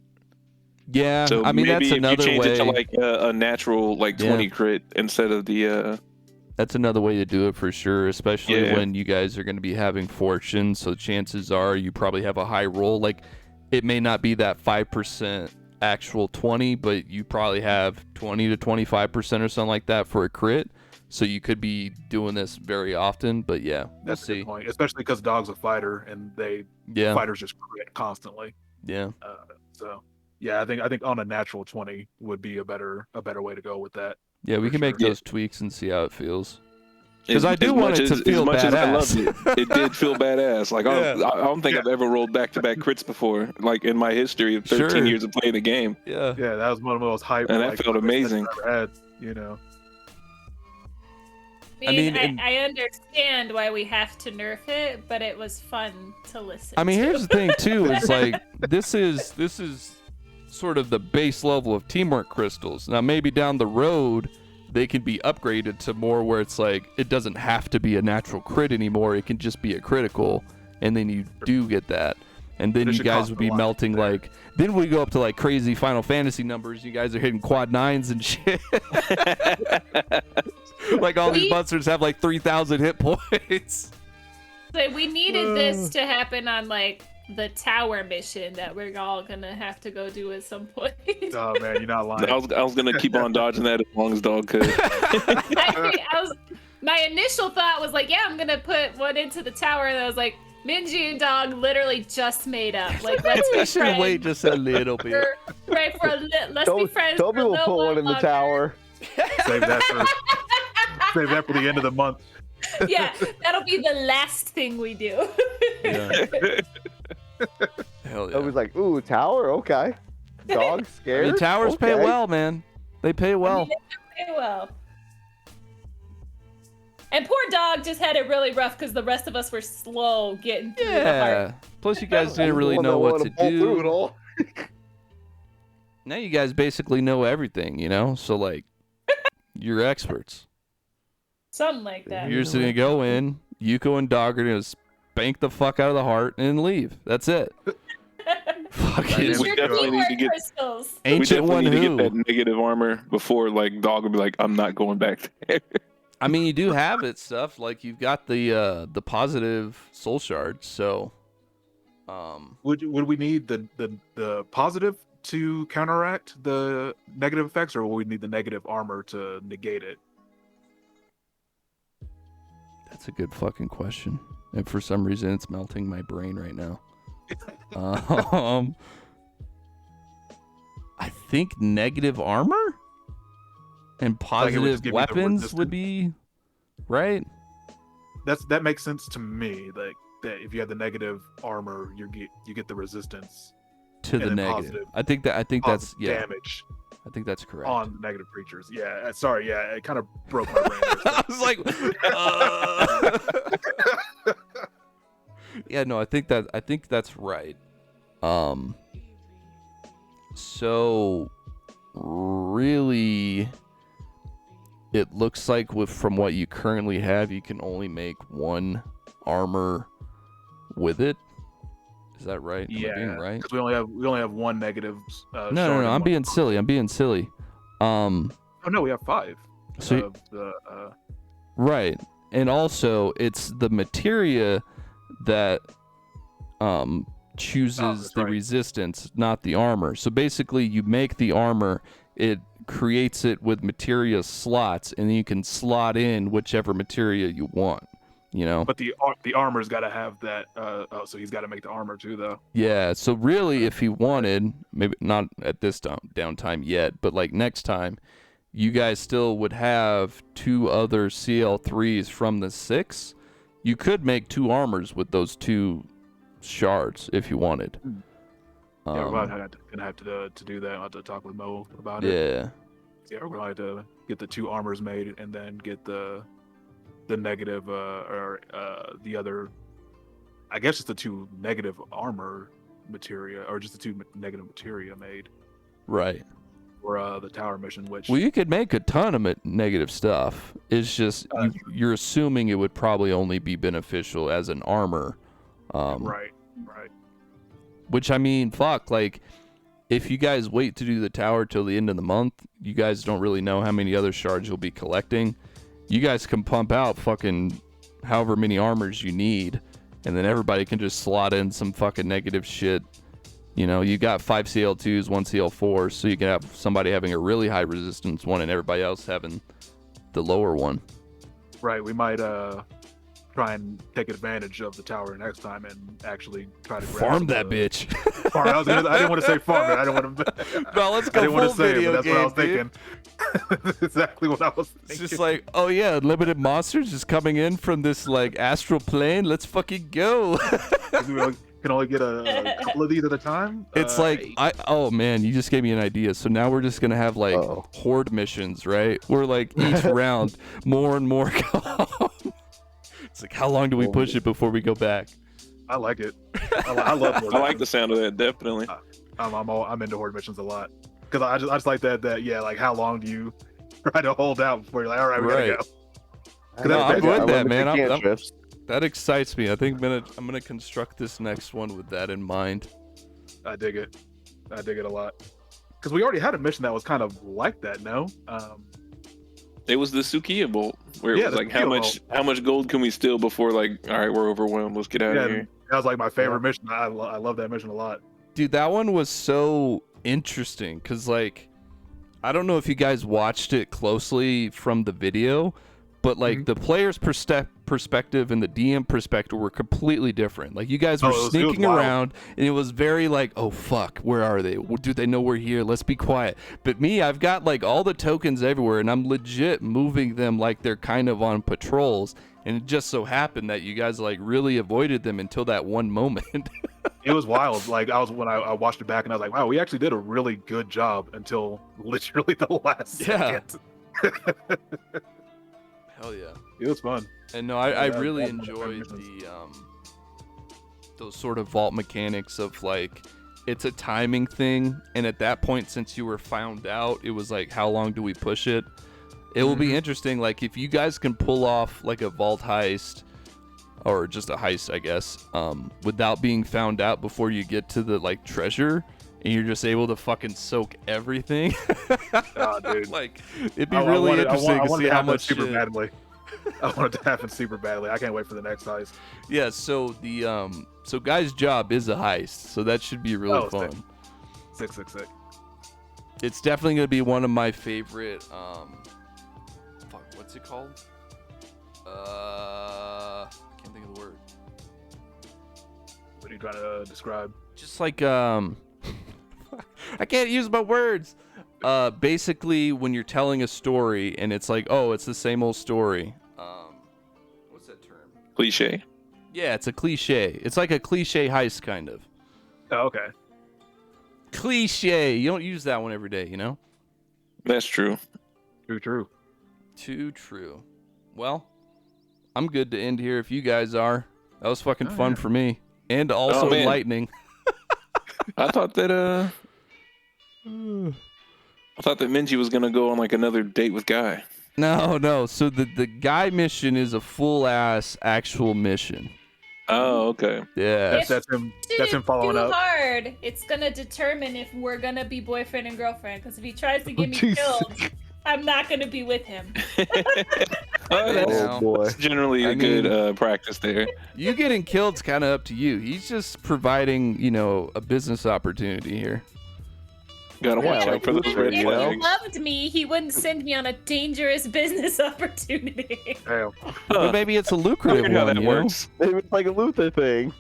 Yeah, So I mean maybe that's if another you change way. it to like a natural like 20 crit instead of the. That's another way to do it for sure, especially Yeah. when you guys are going to be having fortune. So chances are you probably have a high roll. Like it may not be that 5% actual 20, but you probably have 20 to 25% or something like that for a crit. So you could be doing this very often. But yeah, we'll That's a see. good point, especially because dog's a fighter and Yeah, fighters just crit constantly. yeah. So yeah, I think on a natural 20 would be a better way to go with that. Yeah, we For can make sure. those tweaks and see how it feels. 'Cause As- I do as want much it to as- feel as much as I badass. loved it did feel badass. Like Yeah. I don't think Yeah. I've ever rolled back-to-back crits before. Like in my history of 13 Sure. years of playing the game. Yeah. Yeah, that was one of the most hype. And that like, felt moments amazing. I've ever had. You know. I mean, I understand why we have to nerf it, but it was fun to listen. I mean, to. here's the thing too. Is like this is sort of the base level of teamwork crystals. Now maybe down the road they can be upgraded to more where it's like it doesn't have to be a natural crit anymore. It can just be a critical, and then you do get that. And then But it you should guys cost would a be lot melting there. like. Then we go up to like crazy Final Fantasy numbers. You guys are hitting quad 9s and shit. Like all these We- monsters have like 3,000 hit points. So we needed this to happen on like the tower mission that we're all gonna have to go do at some point. Oh man, you're not lying. I was gonna keep on dodging that as long as dog could. My initial thought was like, yeah, I'm gonna put one into the tower, and I was like, Minji and Dog literally just made up. Like, let's be We should friends. wait just a little bit. Right for let's be friends. Toby for a will little put one in the longer. tower. Save that for the end of the month. Yeah, that'll be the last thing we do. Yeah. Hell yeah. Toby's like, ooh, tower, okay. Dog I scared. mean, towers pay Okay. well, man. They pay well. Okay, well. And poor Dog just had it really rough because the rest of us were slow getting through the heart. Yeah. Plus, you guys I'm didn't the really one know that what wanted to pull through it do. all. Now you guys basically know everything, you know? So, like, you're experts. Something like that. You're just going to go in, Yuko and Dog are going to spank the fuck out of the heart and leave. That's it. Fucking Use We your definitely need to teamwork get- crystals. We ancient definitely one need to who. get that negative armor before like dog would be like, I'm not going back there. I mean, you do have it stuff. Like, you've got the positive soul shards, so... Would we need the positive to counteract the negative effects, or will we need the negative armor to negate it? That's a good fucking question. And for some reason, it's melting my brain right now. I think negative armor and Like it would positive just give you the weapons resistance? would be right. That makes sense to me. Like that, if you have the negative armor, you get the resistance To the then negative. I think that's positive yeah. damage I think that's correct. on negative creatures. Yeah, sorry. Yeah, it kind of broke my brain. there. I was like, yeah, no, I think that's right. So really, it looks like from what you currently have, you can only make one armor with it. Is that right? Am I being right? because we only have one negative. No, shard I'm and being silly. oh no, we have 5. So of the right, and also it's the materia that chooses that's the right. resistance, not the armor. So basically, you make the armor, it creates it with materia slots, and then you can slot in whichever materia you want. You know? but the armor's got to have that. So he's got to make the armor too, though. Yeah. So really, if he wanted, maybe not at this downtime yet, but like next time, you guys still would have 2 other CL3s from the 6. You could make 2 armors with those 2 shards if you wanted. Yeah, we're probably gonna have to do that. I'll have to talk with Mo about it. Yeah. Yeah, we're gonna have to get the 2 armors made and then get the negative or the other. I guess it's the 2 negative armor materia, or just the 2 negative materia made Right. for the tower mission. Which Well, you could make a ton of negative stuff. It's just you're assuming it would probably only be beneficial as an armor. right. Which, I mean, fuck, like, if you guys wait to do the tower till the end of the month, you guys don't really know how many other shards you'll be collecting. You guys can pump out fucking however many armors you need, and then everybody can just slot in some fucking negative shit. You know, you got 5 CL2s, 1 CL4, so you can have somebody having a really high resistance one and everybody else having the lower one. Right. We might try and take advantage of the tower next time and actually try to grab Farm that bitch. Farm. I didn't want to say farm it. I didn't want to. No, let's go I didn't want full to say it, video but that's what I was game, thinking. That's exactly what I was thinking. It's just like, oh yeah, unlimited monsters just coming in from this like astral plane. Let's fucking go. We can only get a couple of these at a time. It's like oh man, you just gave me an idea. So now we're just gonna have like horde missions, right? We're like each round more and more come. It's like, how long do we push it before we go back? I like it. I love horde I like the sound of that, definitely. I'm into horde missions a lot because I just like that yeah, like how long do you try to hold out before you're like, all right, we gotta go. No, I'm with that, man. Cantrips. That excites me. I think I'm gonna construct this next one with that in mind. I dig it a lot because we already had a mission that was kind of like that. No, It was the Sukiya bolt, where it was the like, Sukiya how much gold can we steal before, like, all right, we're overwhelmed, let's get out of here. that was like my favorite mission. I love that mission a lot. Dude, that one was so interesting because, like, I don't know if you guys watched it closely from the video, but, like, the player's perspective and the DM perspective were completely different. Like, you guys were sneaking around, and it was very like, oh, fuck, where are they? Do they know we're here? Let's be quiet. But me, I've got, like, all the tokens everywhere, and I'm legit moving them like they're kind of on patrols. And it just so happened that you guys, like, really avoided them until that one moment. It was wild. Like when I watched it back, and I was like, wow, we actually did a really good job until literally the last second. Hell yeah. It was fun. And no, I really enjoyed those sort of vault mechanics of, like, it's a timing thing, and at that point, since you were found out, it was like, how long do we push it? It will be interesting, like, if you guys can pull off like a vault heist, or just a heist, I guess, without being found out before you get to the, like, treasure, and you're just able to fucking soak everything. Oh, dude. Like, it'd be really interesting to see how much super shit. badly. I want it to happen super badly. I can't wait for the next heist. Yeah, so the so Guy's Job is a heist, so that should be really fun. Sick. It's definitely gonna be one of my favorite fuck, what's it called? I can't think of the word. What are you trying to describe? Just like I can't use my words. Basically when you're telling a story and it's like, oh, it's the same old story. What's that term? Cliche. Yeah, it's a cliche. It's like a cliche heist kind of. Oh, okay. Cliche. You don't use that one every day, you know? That's true. True. Too true. Well, I'm good to end here if you guys are. That was fucking fun for me. And also man. enlightening. I thought that Minji was gonna go on like another date with Guy. No. So the Guy mission is a full ass actual mission. Oh, okay. Yeah. That's him. That's him following too up. hard. It's gonna determine if we're gonna be boyfriend and girlfriend. Because if he tries to get me killed, I'm not gonna be with him. Oh boy. That's generally a good practice there. You getting killed's kind of up to you. He's just providing, a business opportunity here. Gotta watch out for those red If he flags. loved me, he wouldn't send me on a dangerous business opportunity. Damn. But maybe it's a I lucrative wonder how one, that you know? works. Maybe it's like a Luther thing.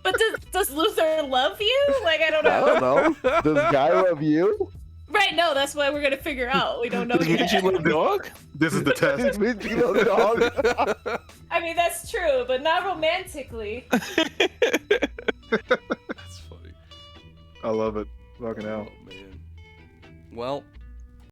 But does Luther love you? Like, I don't I know. don't know. Does Guy love you? Right, no, that's why we're gonna figure out. We don't know Does Minji yet. love dog? This is the test. Minji love dog. I mean, that's true, but not romantically. That's funny. I love it. Fucking hell. Oh man. Well,